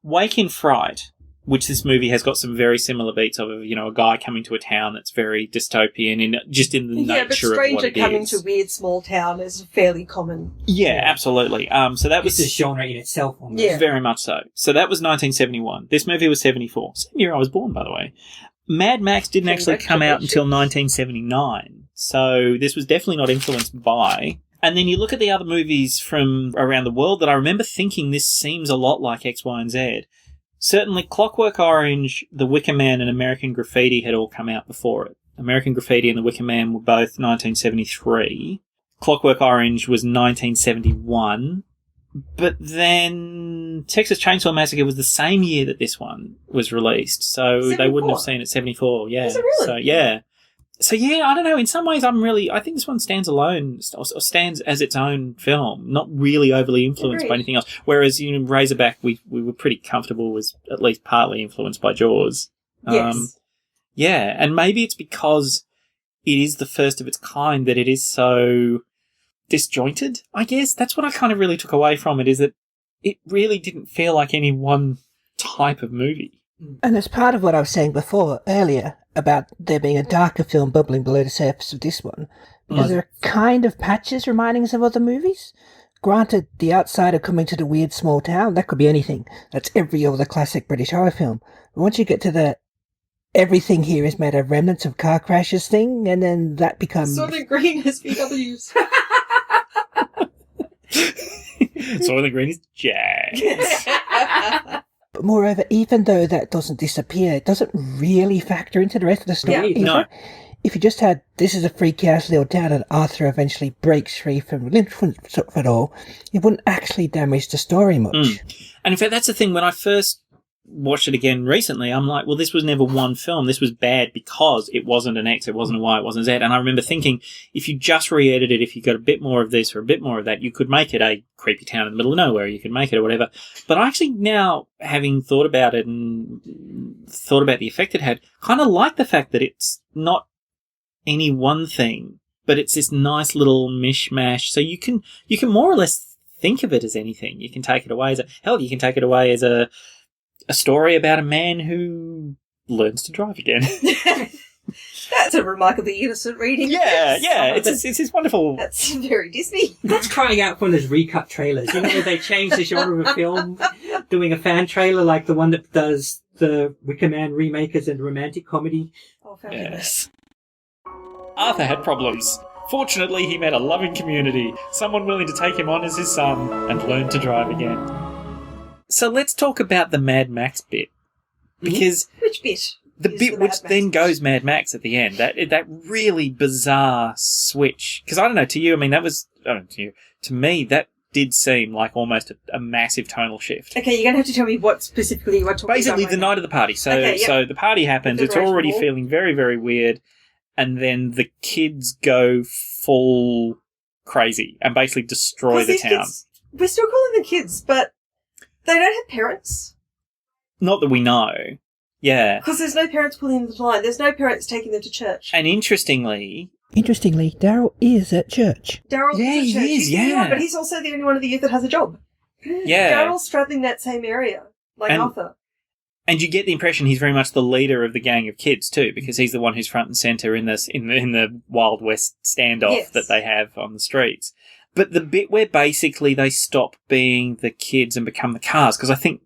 Wake in Fright which this movie has got some very similar beats of, a guy coming to a town that's very dystopian in the nature of what Stranger it coming is. to weird small town is fairly common. Yeah, absolutely. So that was It's a genre in itself. Almost. Yeah. very much so. So that was 1971. This movie was 74. Same year I was born, by the way. Mad Max didn't actually come out until 1979. So this was definitely not influenced by. And then you look at the other movies from around the world that I remember thinking this seems a lot like X, Y, and Z. Certainly Clockwork Orange, The Wicker Man, and American Graffiti had all come out before it. American Graffiti and The Wicker Man were both 1973. Clockwork Orange was 1971. But then Texas Chainsaw Massacre was the same year that this one was released. So 74. they wouldn't have seen it 74. Yeah. Is it really? So, yeah. So, yeah, I don't know. In some ways, I think this one stands alone, or stands as its own film, not really overly influenced by anything else. Whereas, Razorback, we were pretty comfortable, was at least partly influenced by Jaws. Yes. Yeah, and maybe it's because it is the first of its kind that it is so disjointed, I guess. That's what I kind of really took away from it, is that it really didn't feel like any one type of movie. And as part of what I was saying before, earlier, about there being a darker film bubbling below the surface of this one, because there are kind of patches reminding us of other movies. Granted, the outsider coming to the weird small town, that could be anything. That's every other classic British horror film. But once you get to the everything here is made of remnants of car crashes thing, and then that becomes... Soylent Green has VWs. Soylent Green is jazz. But moreover, even though that doesn't disappear, it doesn't really factor into the rest of the story. Yeah, no. If you just had, this is a freaky ass little town and Arthur eventually breaks free from the influence of it all, it wouldn't actually damage the story much. And in fact, that's the thing. When I first watched it again recently, I'm like, well, this was never one film. This was bad because it wasn't an X, it wasn't a Y, it wasn't a Z. And I remember thinking, if you just re-edited it, if you got a bit more of this or a bit more of that, you could make it a creepy town in the middle of nowhere. You could make it or whatever. But I actually now, having thought about it and thought about the effect it had, kind of like the fact that it's not any one thing, but it's this nice little mishmash. So you can more or less think of it as anything. You can take it away as you can take it away as a story about a man who learns to drive again. That's a remarkably innocent reading. Yeah. It's this wonderful... That's very Disney. That's crying out for those recut trailers. Where they change the genre of a film, doing a fan trailer like the one that does the Wicker Man remake as a romantic comedy. Oh, fabulous. Yes. Arthur had problems. Fortunately, he met a loving community, someone willing to take him on as his son, and learn to drive again. So let's talk about the Mad Max bit. Because... Which bit? The bit which then goes Mad Max at the end. That really bizarre switch. Because I don't know, to you, I mean, that was... I don't know, to you. To me, that did seem like almost a massive tonal shift. Okay, you're going to have to tell me what specifically you want to talk about. Basically, the night of the party. So, so the party happens. It's already feeling very, very weird. And then the kids go full crazy and basically destroy the town. We're still calling them kids, but they don't have parents. Not that we know. Yeah. Because there's no parents pulling them to line. There's no parents taking them to church. And interestingly, Daryl is at church. Daryl is at church. He's the only yeah. one, but he's also the only one of the youth that has a job. Yeah. Daryl's straddling that same area, like Arthur. And you get the impression he's very much the leader of the gang of kids too, because he's the one who's front and center in this in the Wild West standoff that they have on the streets. But the bit where basically they stop being the kids and become the cars, because I think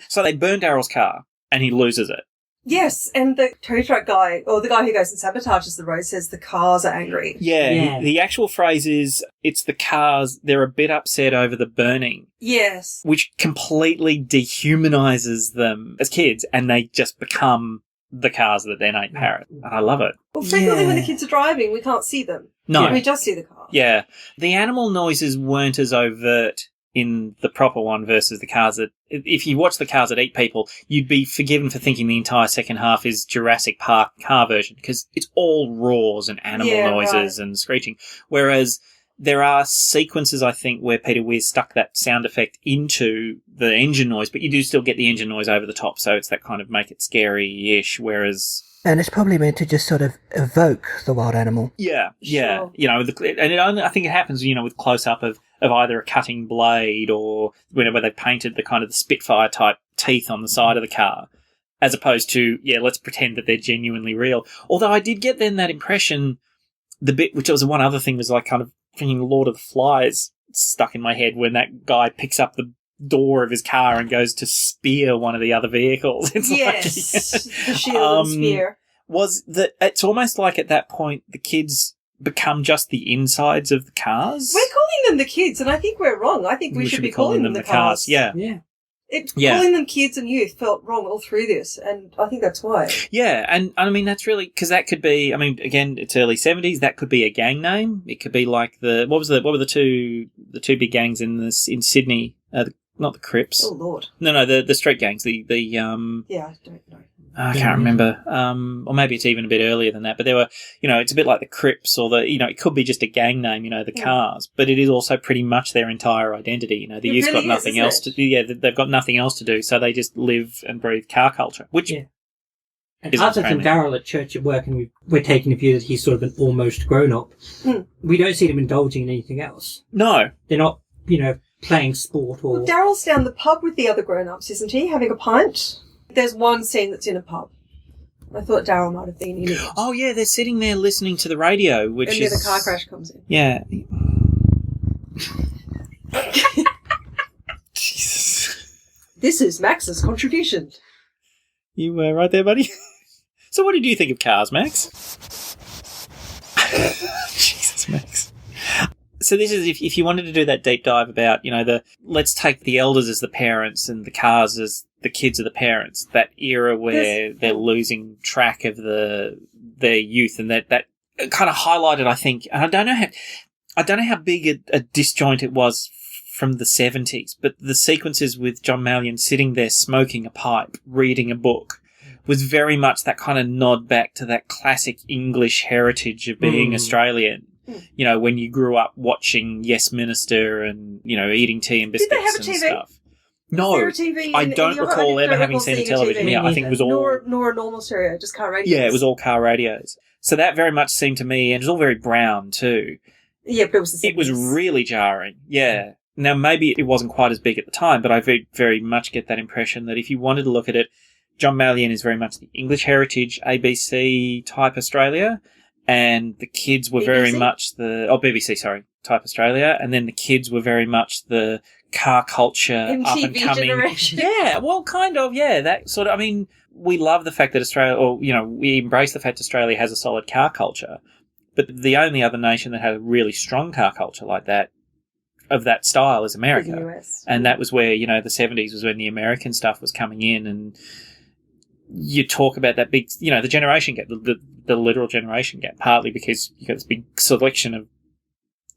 so they burn Daryl's car and he loses it. Yes, and the tow truck guy, or the guy who goes and sabotages the road, says the cars are angry. Yeah. The actual phrase is, it's the cars, they're a bit upset over the burning. Yes. Which completely dehumanizes them as kids, and they just become the cars that then ain't parrot. And I love it. Well, frequently when the kids are driving, we can't see them. No. We just see the car. Yeah. The animal noises weren't as overt in the proper one versus the cars that... If you watch the cars that eat people, you'd be forgiven for thinking the entire second half is Jurassic Park car version, because it's all roars and animal noises and screeching. Whereas there are sequences, I think, where Peter Weir stuck that sound effect into the engine noise, but you do still get the engine noise over the top, so it's that kind of make it scary-ish, whereas... And it's probably meant to just sort of evoke the wild animal. Yeah. I think it happens, with close-up of of either a cutting blade or whenever they painted the kind of the Spitfire type teeth on the side of the car, as opposed to, let's pretend that they're genuinely real. Although I did get then that impression, the bit, which was one other thing, was like kind of thinking Lord of the Flies stuck in my head when that guy picks up the door of his car and goes to spear one of the other vehicles. It's the shield and spear. Was that it's almost like at that point the kids become just the insides of the cars. We're calling them the kids, and I think we're wrong. I think we should be calling them the cars. Yeah. Calling them kids and youth felt wrong all through this, and I think that's why. Yeah, and I mean, that's really, because that could be, I mean, again, it's early 70s, that could be a gang name. It could be like what were the two big gangs in Sydney? Not the Crips. Oh, Lord. No, the street gangs, Yeah, I don't know. I can't remember. Or maybe it's even a bit earlier than that. But there were, it's a bit like the Crips or it could be just a gang name, the Cars. But it is also pretty much their entire identity. The youth's really got nothing else to do. Yeah, they've got nothing else to do. So they just live and breathe car culture, which And other than Daryl at church at work, and we're taking the view that he's sort of an almost grown-up, we don't see them indulging in anything else. No. They're not, playing sport or... Well, Daryl's down the pub with the other grown-ups, isn't he? Having a pint. There's one scene that's in a pub. I thought Daryl might have been in it. Oh, yeah, they're sitting there listening to the radio, which and then the car crash comes in. Yeah. Jesus. This is Max's contribution. You were right there, buddy. So what did you think of Cars, Max? Jesus, Max. So this is if you wanted to do that deep dive about, let's take the elders as the parents and the cars as the kids are the parents, that era where they're losing track of their youth, and that kind of highlighted, I think, and I don't know how big a disjoint it was from the 70s, but the sequences with John Meillon sitting there smoking a pipe, reading a book, was very much that kind of nod back to that classic English heritage of being Australian. When you grew up watching Yes Minister and, eating tea and biscuits Did they have a and TV? stuff. No, I don't recall ever having seen a television. Yeah, I think it was all... Nor a normal stereo, just car radios. Yeah, it was all car radios. So that very much seemed to me, and it was all very brown too. Yeah, but it was the 70s. It was really jarring, yeah. Now, maybe it wasn't quite as big at the time, but I very, very much get that impression that if you wanted to look at it, John Meillon is very much the English heritage, ABC type Australia, and the kids were very much BBC, type Australia, and then the kids were very much the car culture MTV up and coming generation. Yeah, well, kind of, yeah. That sort of, I mean, we love the fact that Australia, or, we embrace the fact Australia has a solid car culture, but the only other nation that had a really strong car culture like that, of that style, is America. The US. And that was where, the 70s was when the American stuff was coming in, and you talk about that big, the generation gap, the literal generation gap, partly because you got this big selection of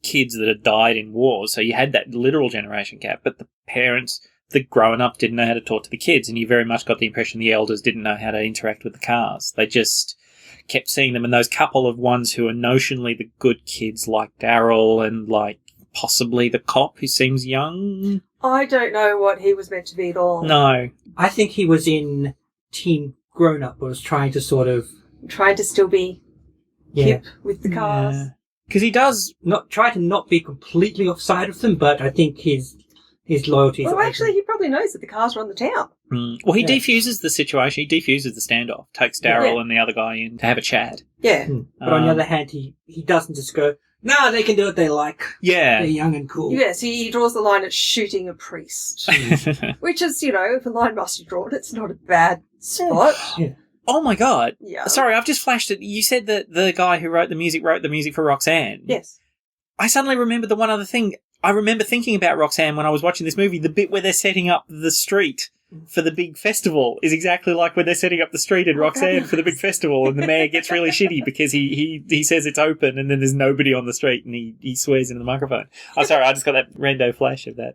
kids that had died in wars, so you had that literal generation gap, but the parents that growing up didn't know how to talk to the kids, and you very much got the impression the elders didn't know how to interact with the cars. They just kept seeing them, and those couple of ones who are notionally the good kids, like Daryl and like possibly the cop who seems young. I don't know what he was meant to be at all. No. I think he was in Teen Grown Up, but was trying to sort of... Trying to still be hip with the cars. Yeah. Because he does try to not be completely offside of them, but I think his loyalties... Well, actually, he probably knows that the cars run the town. Well, he defuses the situation. He defuses the standoff, takes Daryl and the other guy in to have a chat. Yeah. But on the other hand, he doesn't just go, no, they can do what they like. Yeah. They're young and cool. Yes, he draws the line at shooting a priest. Which is, if a line must be drawn, it's not a bad spot. Yeah. Oh my God. Yeah. Sorry, I've just flashed it. You said that the guy who wrote the music for Roxanne. Yes. I suddenly remembered the one other thing. I remember thinking about Roxanne when I was watching this movie. The bit where they're setting up the street for the big festival is exactly like when they're setting up the street in Roxanne for the big festival, and the mayor gets really shitty because he says it's open and then there's nobody on the street, and he swears into the microphone. Oh, sorry, I just got that rando flash of that.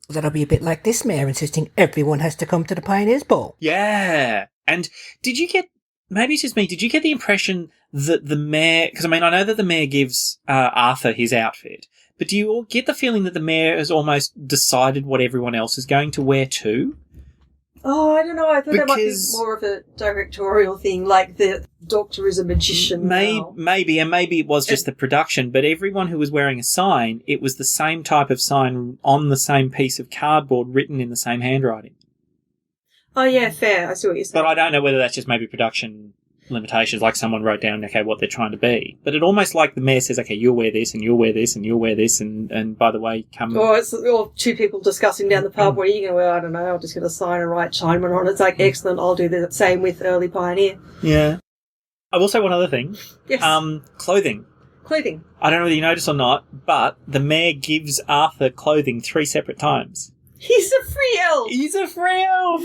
That'll be a bit like this mayor insisting everyone has to come to the Pioneers Ball. Yeah. And did you get, maybe it's just me, did you get the impression that the mayor, because I know that the mayor gives Arthur his outfit, but do you all get the feeling that the mayor has almost decided what everyone else is going to wear too? Oh, I don't know. I thought that might be Because- more of a directorial thing, like the Doctor is a magician now. Maybe it was just the production, but everyone who was wearing a sign, it was the same type of sign on the same piece of cardboard written in the same handwriting. Oh, yeah, fair. I see what you're saying. But I don't know whether that's just maybe production limitations, like someone wrote down, okay, what they're trying to be. But it almost like the mayor says, okay, you'll wear this, and you'll wear this, and you'll wear this, and by the way, come... Or two people discussing down the pub, what are you going to wear? I don't know, I'll just get a sign and write Chinaman on it. It's like, excellent, I'll do the same with Early Pioneer. Yeah. I will say one other thing. Yes. Clothing. Clothing. I don't know whether you noticed or not, but the mayor gives Arthur clothing 3 separate times. He's a free elf! He's a free elf!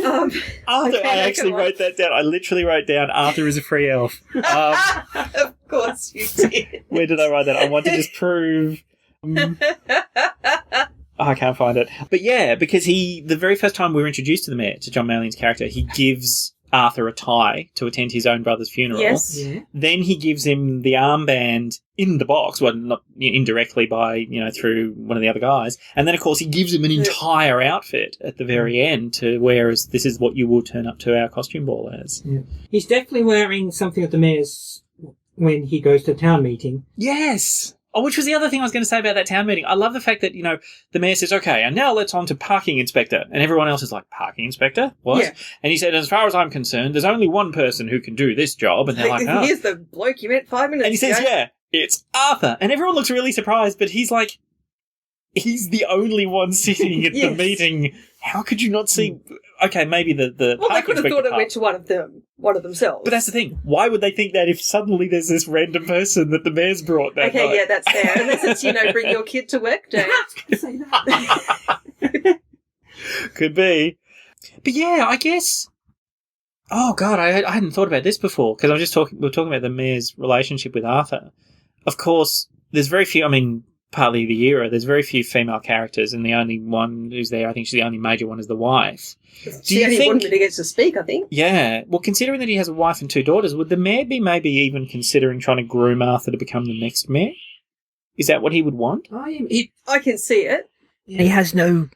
Arthur, okay, I actually wrote that down. I literally wrote down, Arthur is a free elf. Of course you did. Where did I write that? I want to just prove... I can't find it. But yeah, because the very first time we were introduced to the mayor, to John Mayallion's character, he gives Arthur a tie to attend his own brother's funeral. Yes. Yeah. Then he gives him the armband in the box, well, not indirectly by, through one of the other guys. And then, of course, he gives him an entire outfit at the very end to wear as this is what you will turn up to our costume ball as. Yeah. He's definitely wearing something at the mayor's when he goes to the town meeting. Yes! Oh, which was the other thing I was going to say about that town meeting. I love the fact that, the mayor says, okay, and now let's on to parking inspector. And everyone else is like, parking inspector? What? Yeah. And he said, as far as I'm concerned, there's only one person who can do this job. And they're like, oh. Here's the bloke you met 5 minutes ago. And he says, yeah, it's Arthur. And everyone looks really surprised, but he's like, he's the only one sitting at the meeting. How could you not see? Okay, maybe the Well, they could have thought it part. went to one of themselves. But that's the thing. Why would they think that if suddenly there's this random person that the mayor's brought that Okay, night? yeah, that's fair. Unless it's, bring your kid to work day. Could be. But yeah, I guess... Oh, God, I hadn't thought about this before, because we were talking about the mayor's relationship with Arthur. Of course, there's very few... partly the era, there's very few female characters, and the only one who's there, I think she's the only major one, is the wife. She's the only woman that gets to speak, I think. Yeah. Well, considering that he has a wife and 2 daughters, would the mayor be maybe even considering trying to groom Arthur to become the next mayor? Is that what he would want? I can see it. He has no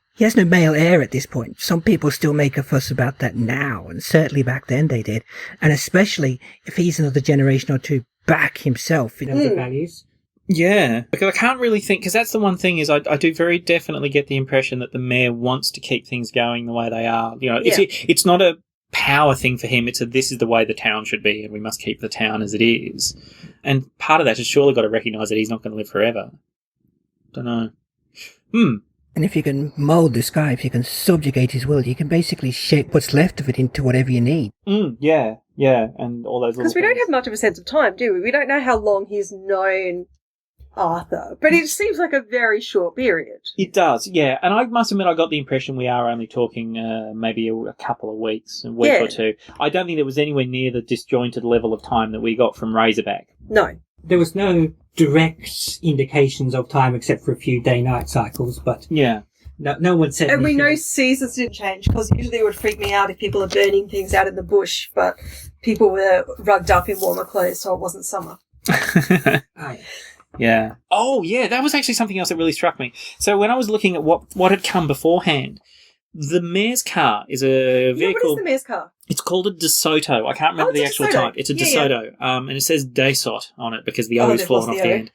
male heir at this point. Some people still make a fuss about that now, and certainly back then they did. And especially if he's another generation or two back himself. In terms of values. Yeah, because I can't really think, because that's the one thing is I do very definitely get the impression that the mayor wants to keep things going the way they are. It's not a power thing for him. It's this is the way the town should be, and we must keep the town as it is. And part of that has surely got to recognise that he's not going to live forever. Don't know. And if you can mould this guy, if you can subjugate his will, you can basically shape what's left of it into whatever you need. Yeah, and all those little Because we don't things. have much of a sense of time, do we? We don't know how long he's known Arthur, but it seems like a very short period. It does, yeah. And I must admit, I got the impression we are only talking maybe a couple of weeks, a week or two. I don't think there was anywhere near the disjointed level of time that we got from Razorback. No. There was no direct indications of time except for a few day-night cycles, but yeah, no one said And we anything. know seasons didn't change, because usually it would freak me out if people are burning things out in the bush, but people were rugged up in warmer clothes, so it wasn't summer. Yeah. Oh, yeah, that was actually something else that really struck me. So when I was looking at what had come beforehand, the mayor's car is a vehicle... Yeah, what is the mayor's car? It's called a DeSoto. I can't remember the actual type. It's a DeSoto. And it says Desot on it because the O is fallen off the end.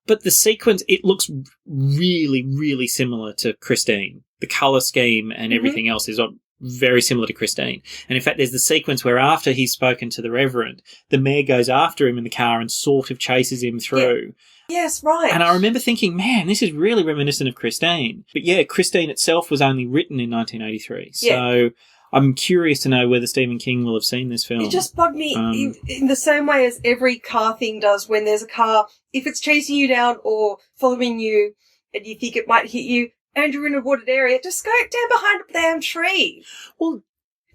But the sequence, it looks really, really similar to Christine. The colour scheme and everything else is very similar to Christine. And in fact, there's the sequence where after he's spoken to the Reverend, the mayor goes after him in the car and sort of chases him through. Yeah. Yes, right. And I remember thinking, man, this is really reminiscent of Christine. But yeah, Christine itself was only written in 1983. So I'm curious to know whether Stephen King will have seen this film. It just bugged me in the same way as every car thing does when there's a car. If it's chasing you down or following you and you think it might hit you and you're in a wooded area, just go down behind a damn tree. Well,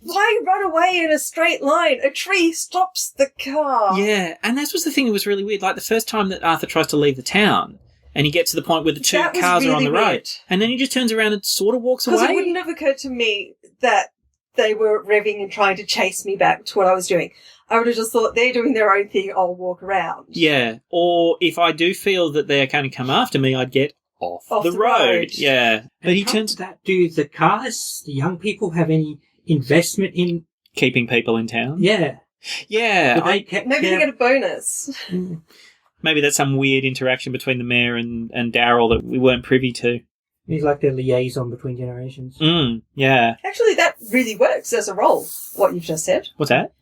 why run away in a straight line? A tree stops the car. Yeah, and that was the thing that was really weird. Like the first time that Arthur tries to leave the town and he gets to the point where the 2 cars are on the road and then he just turns around and sort of walks away. Because it wouldn't have occurred to me that they were revving and trying to chase me back to what I was doing. I would have just thought, they're doing their own thing, I'll walk around. Yeah, or if I do feel that they're going to come after me, I'd get off the road. Yeah. But he turns... Do the cars, the young people, have any investment in keeping people in town. Yeah. Maybe they get a bonus. Maybe that's some weird interaction between the mayor and Daryl that we weren't privy to. He's like the liaison between generations. Yeah. Actually, that really works as a role, what you've just said. What's that?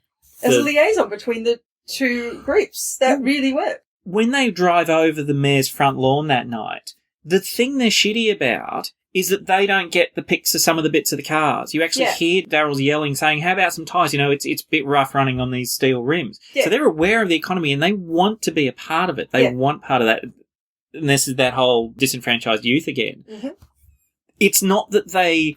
As a liaison between the two groups. That really works. When they drive over the mayor's front lawn that night, the thing they're shitty about is that they don't get the pics of some of the bits of the cars. You actually hear Daryl's yelling, saying, how about some tyres? It's a bit rough running on these steel rims. Yeah. So they're aware of the economy and they want to be a part of it. They want part of that. And this is that whole disenfranchised youth again. Mm-hmm. It's not that they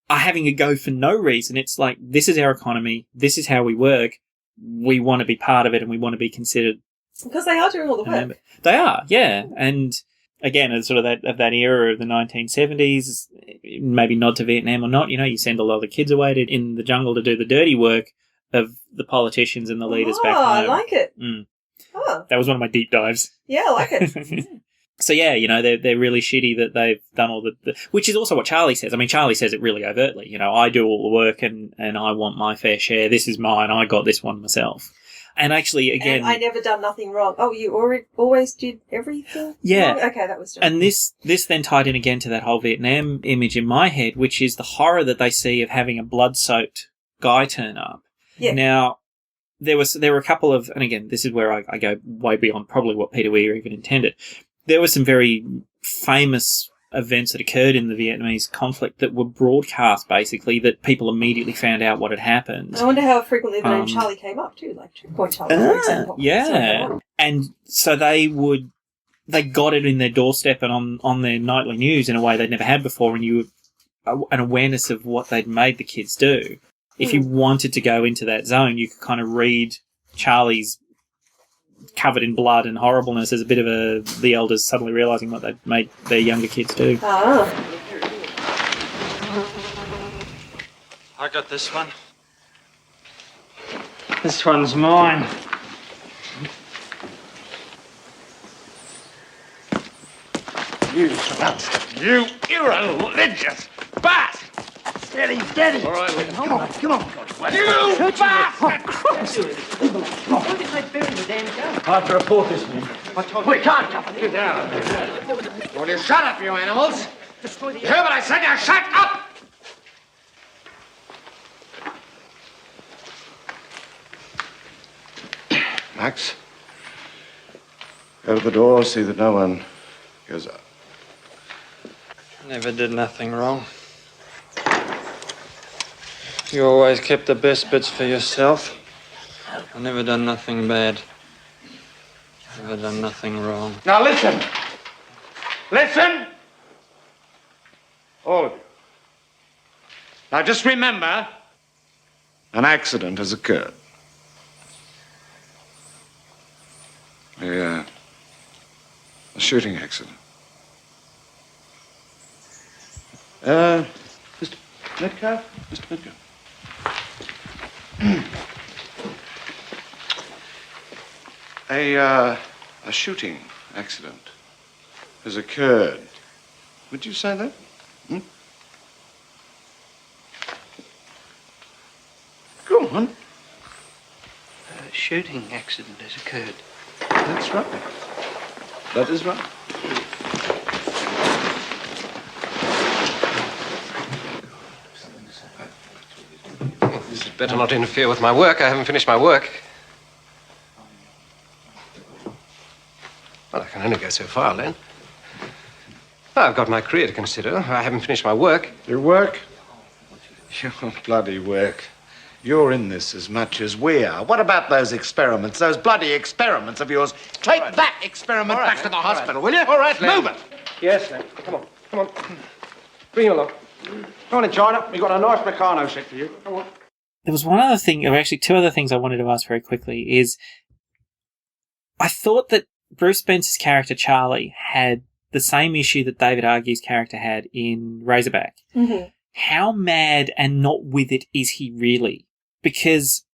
are having a go for no reason. It's like, this is our economy. This is how we work. We want to be part of it and we want to be considered. Because they are doing all the work. They are, yeah. And again, it's sort of that era of the 1970s, maybe nod to Vietnam or not, you send a lot of the kids away in the jungle to do the dirty work of the politicians and the leaders back home. I like it. That was one of my deep dives. Yeah, I like it. So yeah, they're really shitty that they've done all the which is also what Charlie says. I mean, Charlie says it really overtly. I do all the work and I want my fair share. This is mine. I got this one myself. And actually, again... And I never done nothing wrong. Oh, you always did everything? Yeah. Wrong? Okay, that was done. And this then tied in again to that whole Vietnam image in my head, which is the horror that they see of having a blood-soaked guy turn up. Yeah. Now, there were a couple of... And again, this is where I go way beyond probably what Peter Weir even intended. There were some very famous events that occurred in the Vietnamese conflict that were broadcast, basically, that people immediately found out what had happened. I wonder how frequently the name Charlie came up, too, like 2 Point Charlie, for example. Yeah. And so they got it in their doorstep and on their nightly news in a way they'd never had before, and an awareness of what they'd made the kids do. If you wanted to go into that zone, you could kind of read Charlie's covered in blood and horribleness as a bit of the elders suddenly realising what they'd made their younger kids do. Ah. I got this one. This one's mine. You bastard. You irreligious bastard! Steady. All right, come on. You bastard! Why did they bury the damn gun? I have to report this, man. We can't come. Get down. Will you shut up, you animals? You heard what I said? Now shut up! Max, go to the door, see that no one goes up. Never did nothing wrong. You always kept the best bits for yourself. I never done nothing bad. Never done nothing wrong. Now listen! Listen! All of you. Now just remember, An accident has occurred. A shooting accident. Mr. Metcalf? Mr. Metcalf. A shooting accident has occurred. Would you say that? Go on. A shooting accident has occurred. That's right. That is right. This had better not interfere with my work. I haven't finished my work. Well, I can only go so far, Len. I've got my career to consider. I haven't finished my work. Your work? Your bloody work. You're in this as much as we are. What about those experiments, those bloody experiments of yours? Take that experiment back to the hospital, will you? All right, Len. Move it. Yes, Len. Come on. Bring him along. Come on in, China. We've got a nice Meccano set for you. Come on. There was one other thing, or actually two other things I wanted to ask very quickly, is I thought that Bruce Spence's character, Charlie, had the same issue that David Argue's character had in Razorback. Mm-hmm. How mad and not with it is he really? Because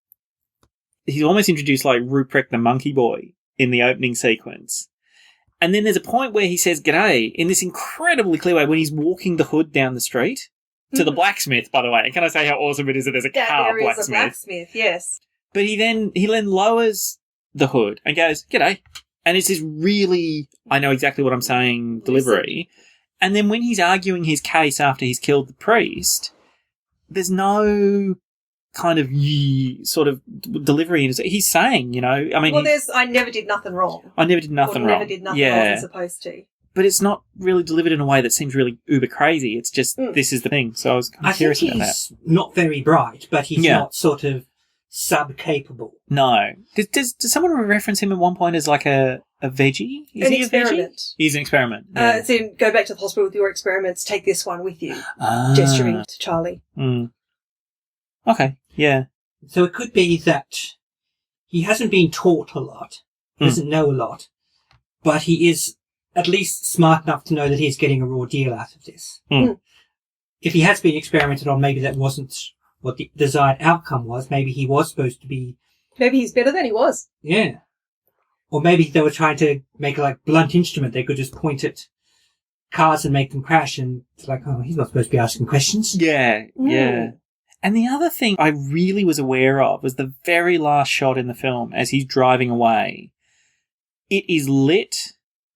he's almost introduced like Ruprecht the Monkey Boy in the opening sequence. And then there's a point where he says, "G'day," in this incredibly clear way when he's walking the hood down the street. to the blacksmith, by the way. And can I say how awesome it is that there's a car there blacksmith? is a blacksmith, yes. But he then lowers the hood and goes, "G'day." And it's this really, I know exactly what I'm saying, delivery. And then when he's arguing his case after he's killed the priest, there's no kind of sort of delivery. He's saying, you know, I mean... Well, I never did nothing wrong. I never did nothing wrong. Never did nothing I wasn't supposed to. But it's not really delivered in a way that seems really uber crazy. It's just, this is the thing. So I was curious about that. He's not very bright, but he's not sort of sub-capable. No. Does someone reference him at one point as like a veggie? Is An he experiment. A veggie? He's an experiment. Yeah. It's in, go back to the hospital with your experiments, take this one with you. Gesturing to Charlie. Okay, yeah. So it could be that he hasn't been taught a lot, doesn't know a lot, but he is at least smart enough to know that he's getting a raw deal out of this. If he has been experimented on, maybe that wasn't what the desired outcome was. Maybe he was supposed to be... Maybe he's better than he was. Yeah. Or maybe they were trying to make a blunt instrument. They could just point at cars and make them crash, and it's like, oh, he's not supposed to be asking questions. Yeah, yeah. And the other thing I really was aware of was the very last shot in the film as he's driving away. It is lit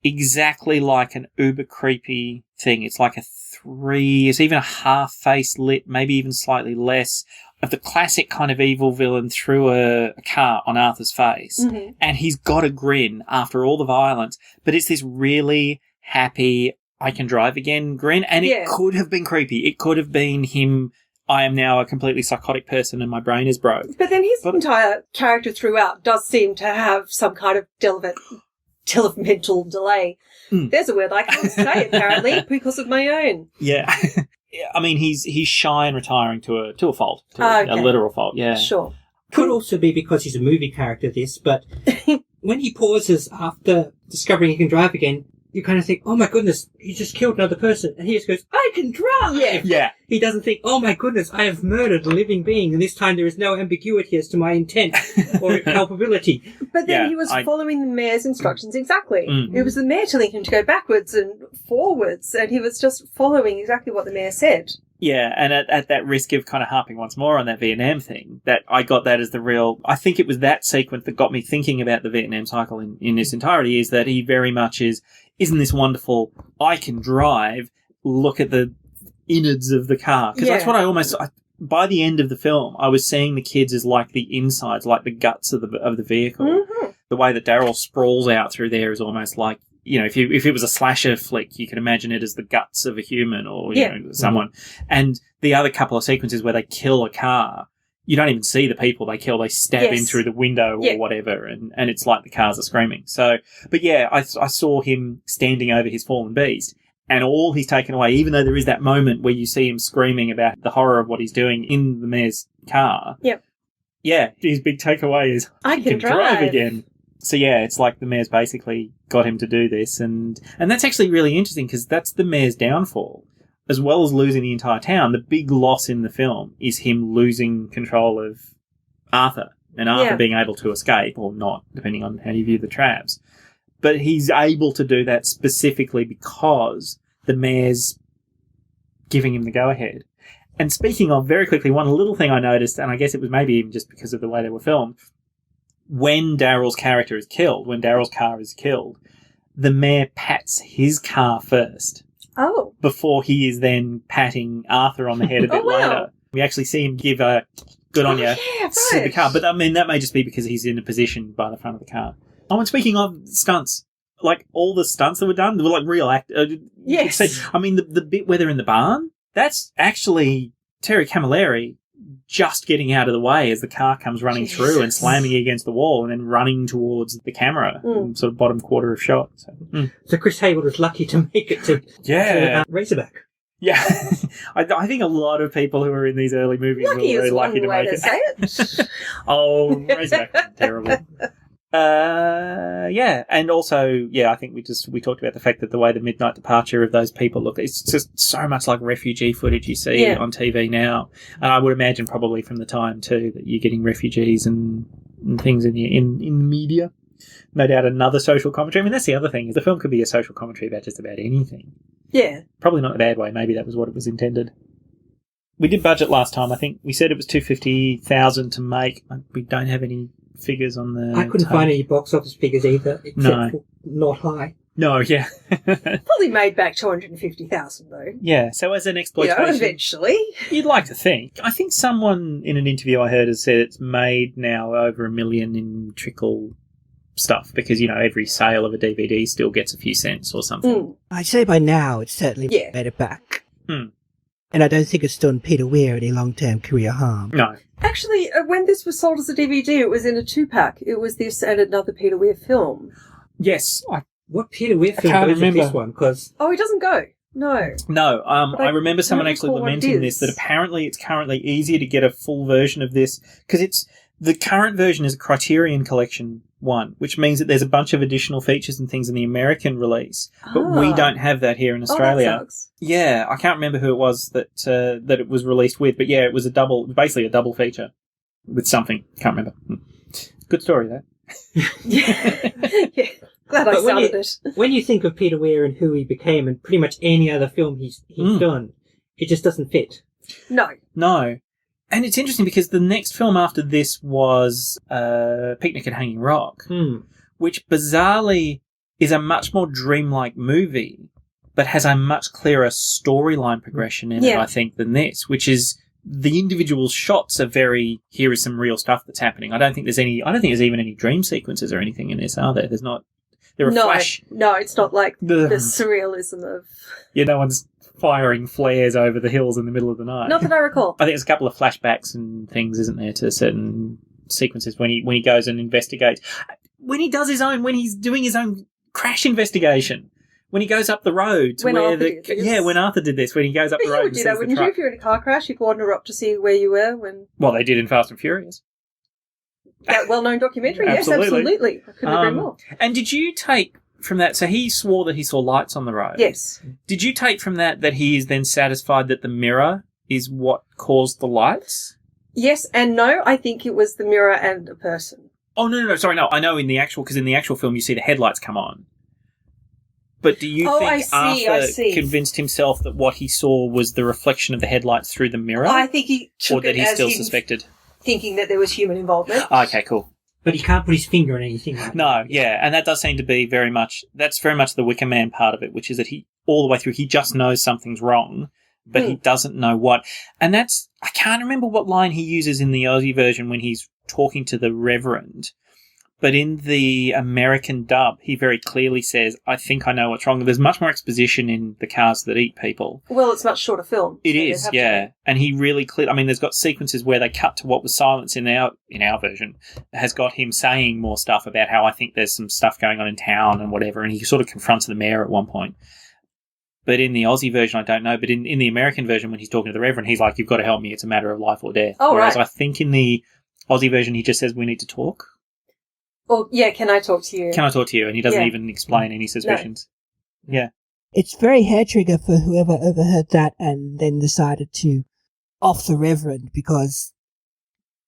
exactly like an uber creepy thing. It's like it's even a half face lit, maybe even slightly less, of the classic kind of evil villain through a car on Arthur's face. And he's got a grin after all the violence, but it's this really happy, I can drive again grin. And it could have been creepy. It could have been him, I am now a completely psychotic person and my brain is broke. But then his entire character throughout does seem to have some kind of developmental delay. There's a word I can't say, apparently, because of my own. Yeah. I mean, he's shy and retiring to a fault, a literal fault, yeah. Sure. Could also be because he's a movie character, but when he pauses after discovering he can drive again, you kind of think, oh my goodness, he just killed another person. And he just goes, I can drive! Yeah. He doesn't think, oh my goodness, I have murdered a living being, and this time there is no ambiguity as to my intent or culpability. But then he was following the mayor's instructions exactly. It was the mayor telling him to go backwards and forwards, and he was just following exactly what the mayor said. Yeah, and at that risk of kind of harping once more on that Vietnam thing, that I got that as the real... I think it was that sequence that got me thinking about the Vietnam cycle in its entirety, is that he very much is, isn't this wonderful, I can drive, look at the innards of the car. Because that's what by the end of the film, I was seeing the kids as like the insides, like the guts of the vehicle. The way that Daryl sprawls out through there is almost like, you know, if it was a slasher flick, you can imagine it as the guts of a human or, you know, someone. And the other couple of sequences where they kill a car, you don't even see the people they kill. They stab in through the window or whatever, and it's like the cars are screaming. So, but yeah, I saw him standing over his fallen beast, and all he's taken away, even though there is that moment where you see him screaming about the horror of what he's doing in the mayor's car. Yeah, his big takeaway is, I can drive again. So yeah, it's like the mayor's basically got him to do this, and that's actually really interesting because that's the mayor's downfall. As well as losing the entire town, the big loss in the film is him losing control of Arthur, and Arthur being able to escape, or not, depending on how you view the traps. But he's able to do that specifically because the mayor's giving him the go-ahead. And speaking of, very quickly, one little thing I noticed, and I guess it was maybe even just because of the way they were filmed, when Daryl's character is killed, when Daryl's car is killed, the mayor pats his car first. Oh. Before he is then patting Arthur on the head a bit later. We actually see him give a good on you to the car. But I mean, that may just be because he's in a position by the front of the car. Oh, and speaking of stunts, like all the stunts that were done, they were like real Yes. I mean, the bit where they're in the barn, that's actually Terry Camilleri just getting out of the way as the car comes running through and slamming against the wall and then running towards the camera, sort of bottom quarter of shot. So Chris Haywood was lucky to make it to Razorback. Yeah. I think a lot of people who are in these early movies were very lucky to make it. Say it. Oh, Razorback, terrible. Yeah, and also, I think we talked about the fact that the way the midnight departure of those people look, it's just so much like refugee footage you see on TV now. And I would imagine probably from the time too that you're getting refugees and things in the media. No doubt another social commentary. I mean, that's the other thing, is the film could be a social commentary about just about anything. Yeah. Probably not in a bad way. Maybe that was what it was intended. We did budget last time. I think we said it was $250,000 to make. We don't have any figures on the... I couldn't find any box office figures either, except for not high. No, yeah. Probably made back $250,000 though. Yeah, so as an exploitation... eventually. You'd like to think. I think someone in an interview I heard has said it's made now over $1 million in trickle stuff because, every sale of a DVD still gets a few cents or something. I'd say by now it's certainly made it back. And I don't think it's done Peter Weir any long-term career harm. No. Actually, when this was sold as a DVD, it was in a 2-pack. It was this and another Peter Weir film. Yes. What Peter Weir film goes with this one? Cause... Oh, he doesn't go. No. No, I remember someone actually lamenting this, that apparently it's currently easier to get a full version of this, because the current version is a Criterion Collection one, which means that there's a bunch of additional features and things in the American release, but we don't have that here in Australia. That sucks. Yeah, I can't remember who it was that it was released with, but yeah, it was basically a double feature with something. Can't remember. Good story, though. Yeah. Glad I sounded it. When you think of Peter Weir and who he became and pretty much any other film he's done, it just doesn't fit. No. And it's interesting because the next film after this was Picnic at Hanging Rock, which bizarrely is a much more dreamlike movie, but has a much clearer storyline progression in it, I think, than this, which is the individual shots are very, here is some real stuff that's happening. I don't think there's even any dream sequences or anything in this, are there? There's not. There are flash. No, it's not like the surrealism of... Yeah, no one's firing flares over the hills in the middle of the night. Not that I recall. I think there's a couple of flashbacks and things, isn't there, to certain sequences when he goes and investigates. When he's doing his own crash investigation. When he goes up the road to when Arthur did this, when he goes up the road. You would do that, wouldn't you? If you're in a car crash, you'd wander up to see where you were when... Well, they did in Fast and Furious. That well-known documentary, yes, absolutely. I couldn't agree more. And did you take from that, so he swore that he saw lights on the road. Yes. Did you take from that he is then satisfied that the mirror is what caused the lights? Yes and no. I think it was the mirror and a person. Oh, no, sorry, no. I know because in the actual film you see the headlights come on. But do you think Arthur convinced himself that what he saw was the reflection of the headlights through the mirror? I think he took or that he still suspected? Thinking that there was human involvement. Okay, cool. But he can't put his finger on anything like that. No, yeah, and that does seem to be very much the Wicker Man part of it, which is that he, all the way through, he just knows something's wrong, but he doesn't know what. And I can't remember what line he uses in the Aussie version when he's talking to the Reverend, but in the American dub, he very clearly says, I think I know what's wrong. There's much more exposition in The Cars That Eat People. Well, it's a much shorter film. It is, yeah. And he really there's got sequences where they cut to what was silence in our version, has got him saying more stuff about how I think there's some stuff going on in town and whatever, and he sort of confronts the mayor at one point. But in the Aussie version, I don't know. But in the American version, when he's talking to the Reverend, he's like, you've got to help me. It's a matter of life or death. Oh, Whereas right. I think in the Aussie version, he just says, we need to talk. Or, yeah, can I talk to you? Can I talk to you? And he doesn't even explain any suspicions. No. Yeah. It's very hair trigger for whoever overheard that and then decided to off the Reverend, because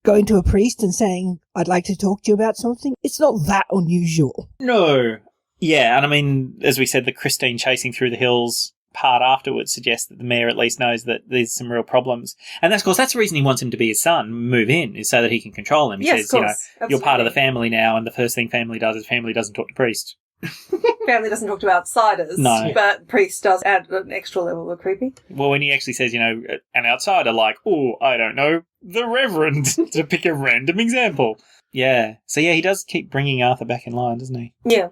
going to a priest and saying, I'd like to talk to you about something, it's not that unusual. No. Yeah, and I mean, as we said, the Christine chasing through the hills part afterwards suggests that the mayor at least knows that there's some real problems. And that's, of course, that's the reason he wants him to be his son, move in, is so that he can control him. He says, you're part of the family now, and the first thing family does is family doesn't talk to priests. Family doesn't talk to outsiders, but priest does add an extra level of creepy. Well, when he actually says, an outsider, like, oh, I don't know, the Reverend, to pick a random example. Yeah. So, yeah, he does keep bringing Arthur back in line, doesn't he? Yeah.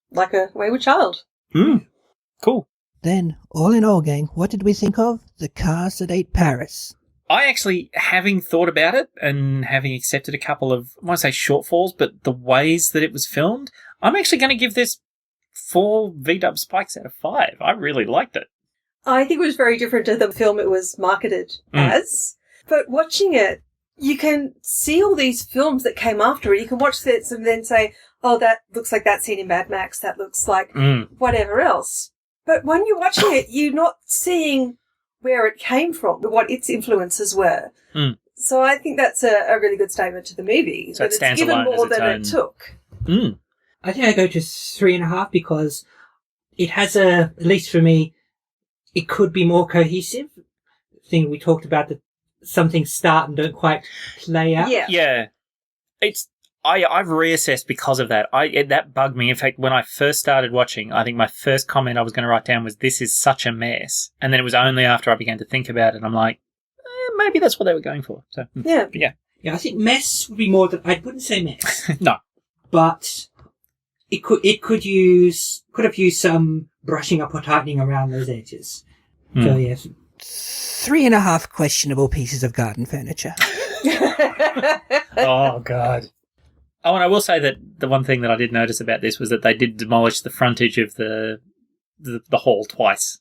Like a wayward child. Cool. Then, all in all, gang, what did we think of The Cars That Ate Paris? I actually, having thought about it and having accepted a couple of, I won't say shortfalls, but the ways that it was filmed, I'm actually going to give this 4 VW spikes out of 5. I really liked it. I think it was very different to the film it was marketed as. But watching it, you can see all these films that came after it. You can watch this and then say, oh, that looks like that scene in Mad Max. That looks like whatever else. But when you're watching it, you're not seeing where it came from, what its influences were. So I think that's a really good statement to the movie. So that it's given more than it took. I think I go to 3.5 because it has at least for me, it could be more cohesive. thing we talked about, that some things start and don't quite play out. Yeah. I've reassessed because of that. That bugged me. In fact, when I first started watching, I think my first comment I was going to write down was, "This is such a mess." And then it was only after I began to think about it, I'm like, maybe that's what they were going for. So Yeah. Yeah, I think mess would be more than, I wouldn't say mess. No. But it could have used some brushing up or tightening around those edges. So yes. 3.5 questionable pieces of garden furniture. Oh, God. Oh, and I will say that the one thing that I did notice about this was that they did demolish the frontage of the hall twice.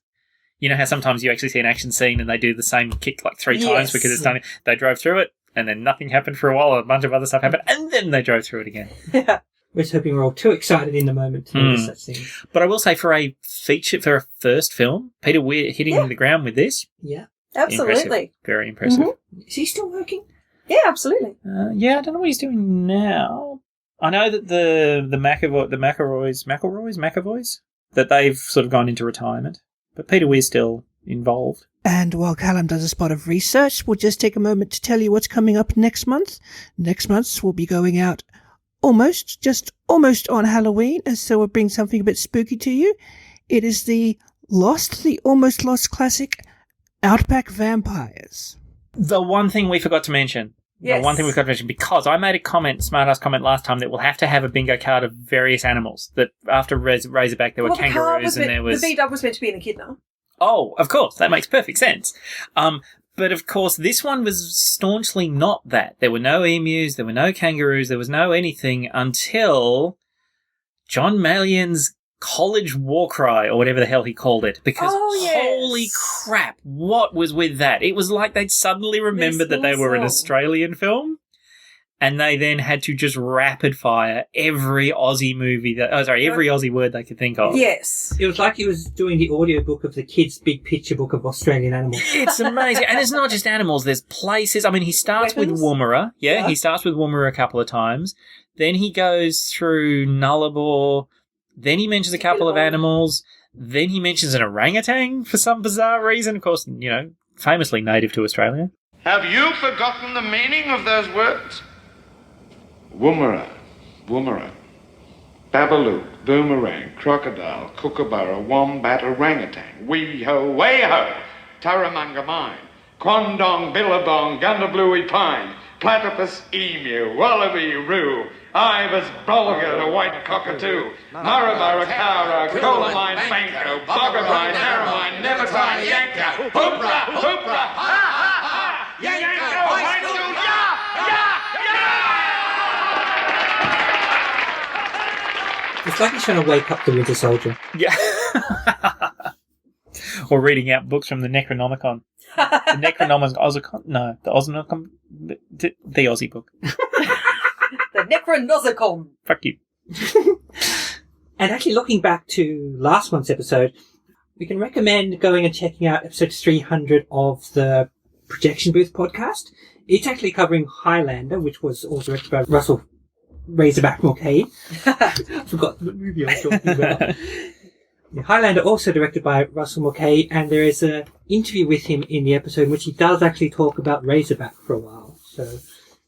You know how sometimes you actually see an action scene and they do the same kick like 3 times because it's done. They drove through it and then nothing happened for a while. A bunch of other stuff happened and then they drove through it again. Yeah. We're just hoping we're all too excited in the moment to do such things. But I will say for a first film, Peter Weir hitting the ground with this. Yeah. Absolutely. Impressive. Very impressive. Mm-hmm. Is he still working? Yeah, absolutely. Yeah, I don't know what he's doing now. I know that the McElroys, that they've sort of gone into retirement. But Peter Weir's still involved. And while Callum does a spot of research, we'll just take a moment to tell you what's coming up next month. Next month we'll be going out almost on Halloween, and so we'll bring something a bit spooky to you. It is the almost lost classic, Outback Vampires. The one thing we forgot to mention. Yes. The one thing we forgot to mention, because I made a smartass comment last time that we'll have to have a bingo card of various animals. That after Razorback there were kangaroos and there was... The V-dub was meant to be an echidna. Oh, of course. That makes perfect sense. But of course, this one was staunchly not that. There were no emus, there were no kangaroos, there was no anything until John Mallion's college war cry, or whatever the hell he called it. Because holy crap, what was with that? It was like they'd suddenly remembered that they were an Australian film, and they then had to just rapid fire every Aussie every Aussie word they could think of. Yes. It was like he was doing the audiobook of the kids' big picture book of Australian animals. It's amazing. And it's not just animals, there's places. I mean, he starts with Woomera. Yeah, he starts with Woomera a couple of times. Then he goes through Nullarbor. Then he mentions a couple of animals. Then he mentions an orangutan for some bizarre reason. Of course, famously native to Australia. Have you forgotten the meaning of those words? Woomera, Babaloo, Boomerang, Crocodile, Kookaburra, Wombat, Orangutan. Wee-ho, way-ho, Tarramanga Mine, Quandong, Billabong, Gundabluey Pine, Platypus, Emu, Wallaby, Roo, Ibis, Bulga, the White Cockatoo, Marabara, Cowra, Coal Mine, Banco, Boggamine, Narromine, Nevertine, Yanka, Hoopra, Hoopra, ha, ha, ha, Yanka, Hoistu, It's like he's trying to wake up the Winter Soldier. Yeah. Or reading out books from the Necronomicon. The Necronomicon, the Osnocon, the Aussie book. The Necronomicon. Fuck you. And actually, looking back to last month's episode, we can recommend going and checking out episode 300 of the Projection Booth podcast. It's actually covering Highlander, which was also directed by Russell Razorback Mulcahy. I forgot the movie I was talking about. Yeah, Highlander, also directed by Russell Mulcahy, and there is an interview with him in the episode in which he does actually talk about Razorback for a while. So,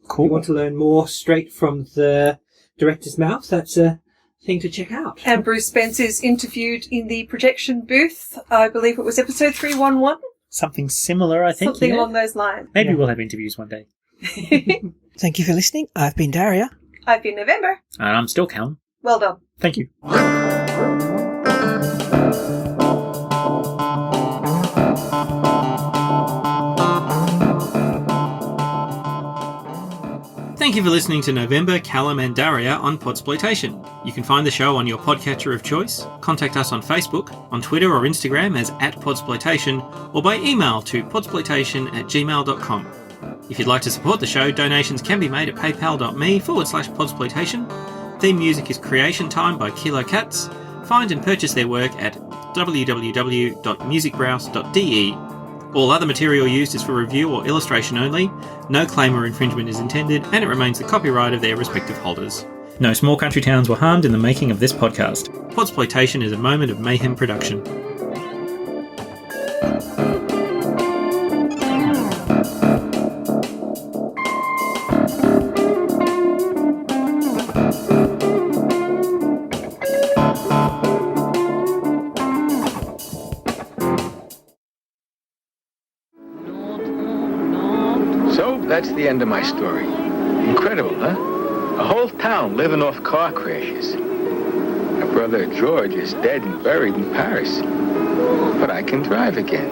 cool. If you want to learn more straight from the director's mouth, that's a thing to check out. And Bruce Spence is interviewed in the Projection Booth. I believe it was episode 311. Something similar, I think. Something along those lines. Maybe we'll have interviews one day. Thank you for listening. I've been Daria. I've been November. And I'm still Callum. Well done. Thank you. Thank you for listening to November, Callum and Daria on Podsploitation. You can find the show on your podcatcher of choice, contact us on Facebook, on Twitter or Instagram as @Podsploitation, or by email to podsploitation@gmail.com. If you'd like to support the show, donations can be made at paypal.me/podsploitation. Theme music is Creation Time by Kilo Cats. Find and purchase their work at www.musicbrowse.de. All other material used is for review or illustration only. No claim or infringement is intended, and it remains the copyright of their respective holders. No small country towns were harmed in the making of this podcast. Podsploitation is a Moment of Mayhem production. that's the end of my story. Incredible, huh? A whole town living off car crashes. My brother George is dead and buried in Paris. But I can drive again.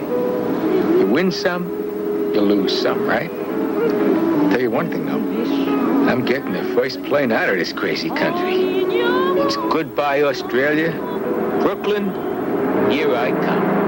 You win some, you lose some, right? I'll tell you one thing, though. I'm getting the first plane out of this crazy country. It's goodbye, Australia. Brooklyn, here I come.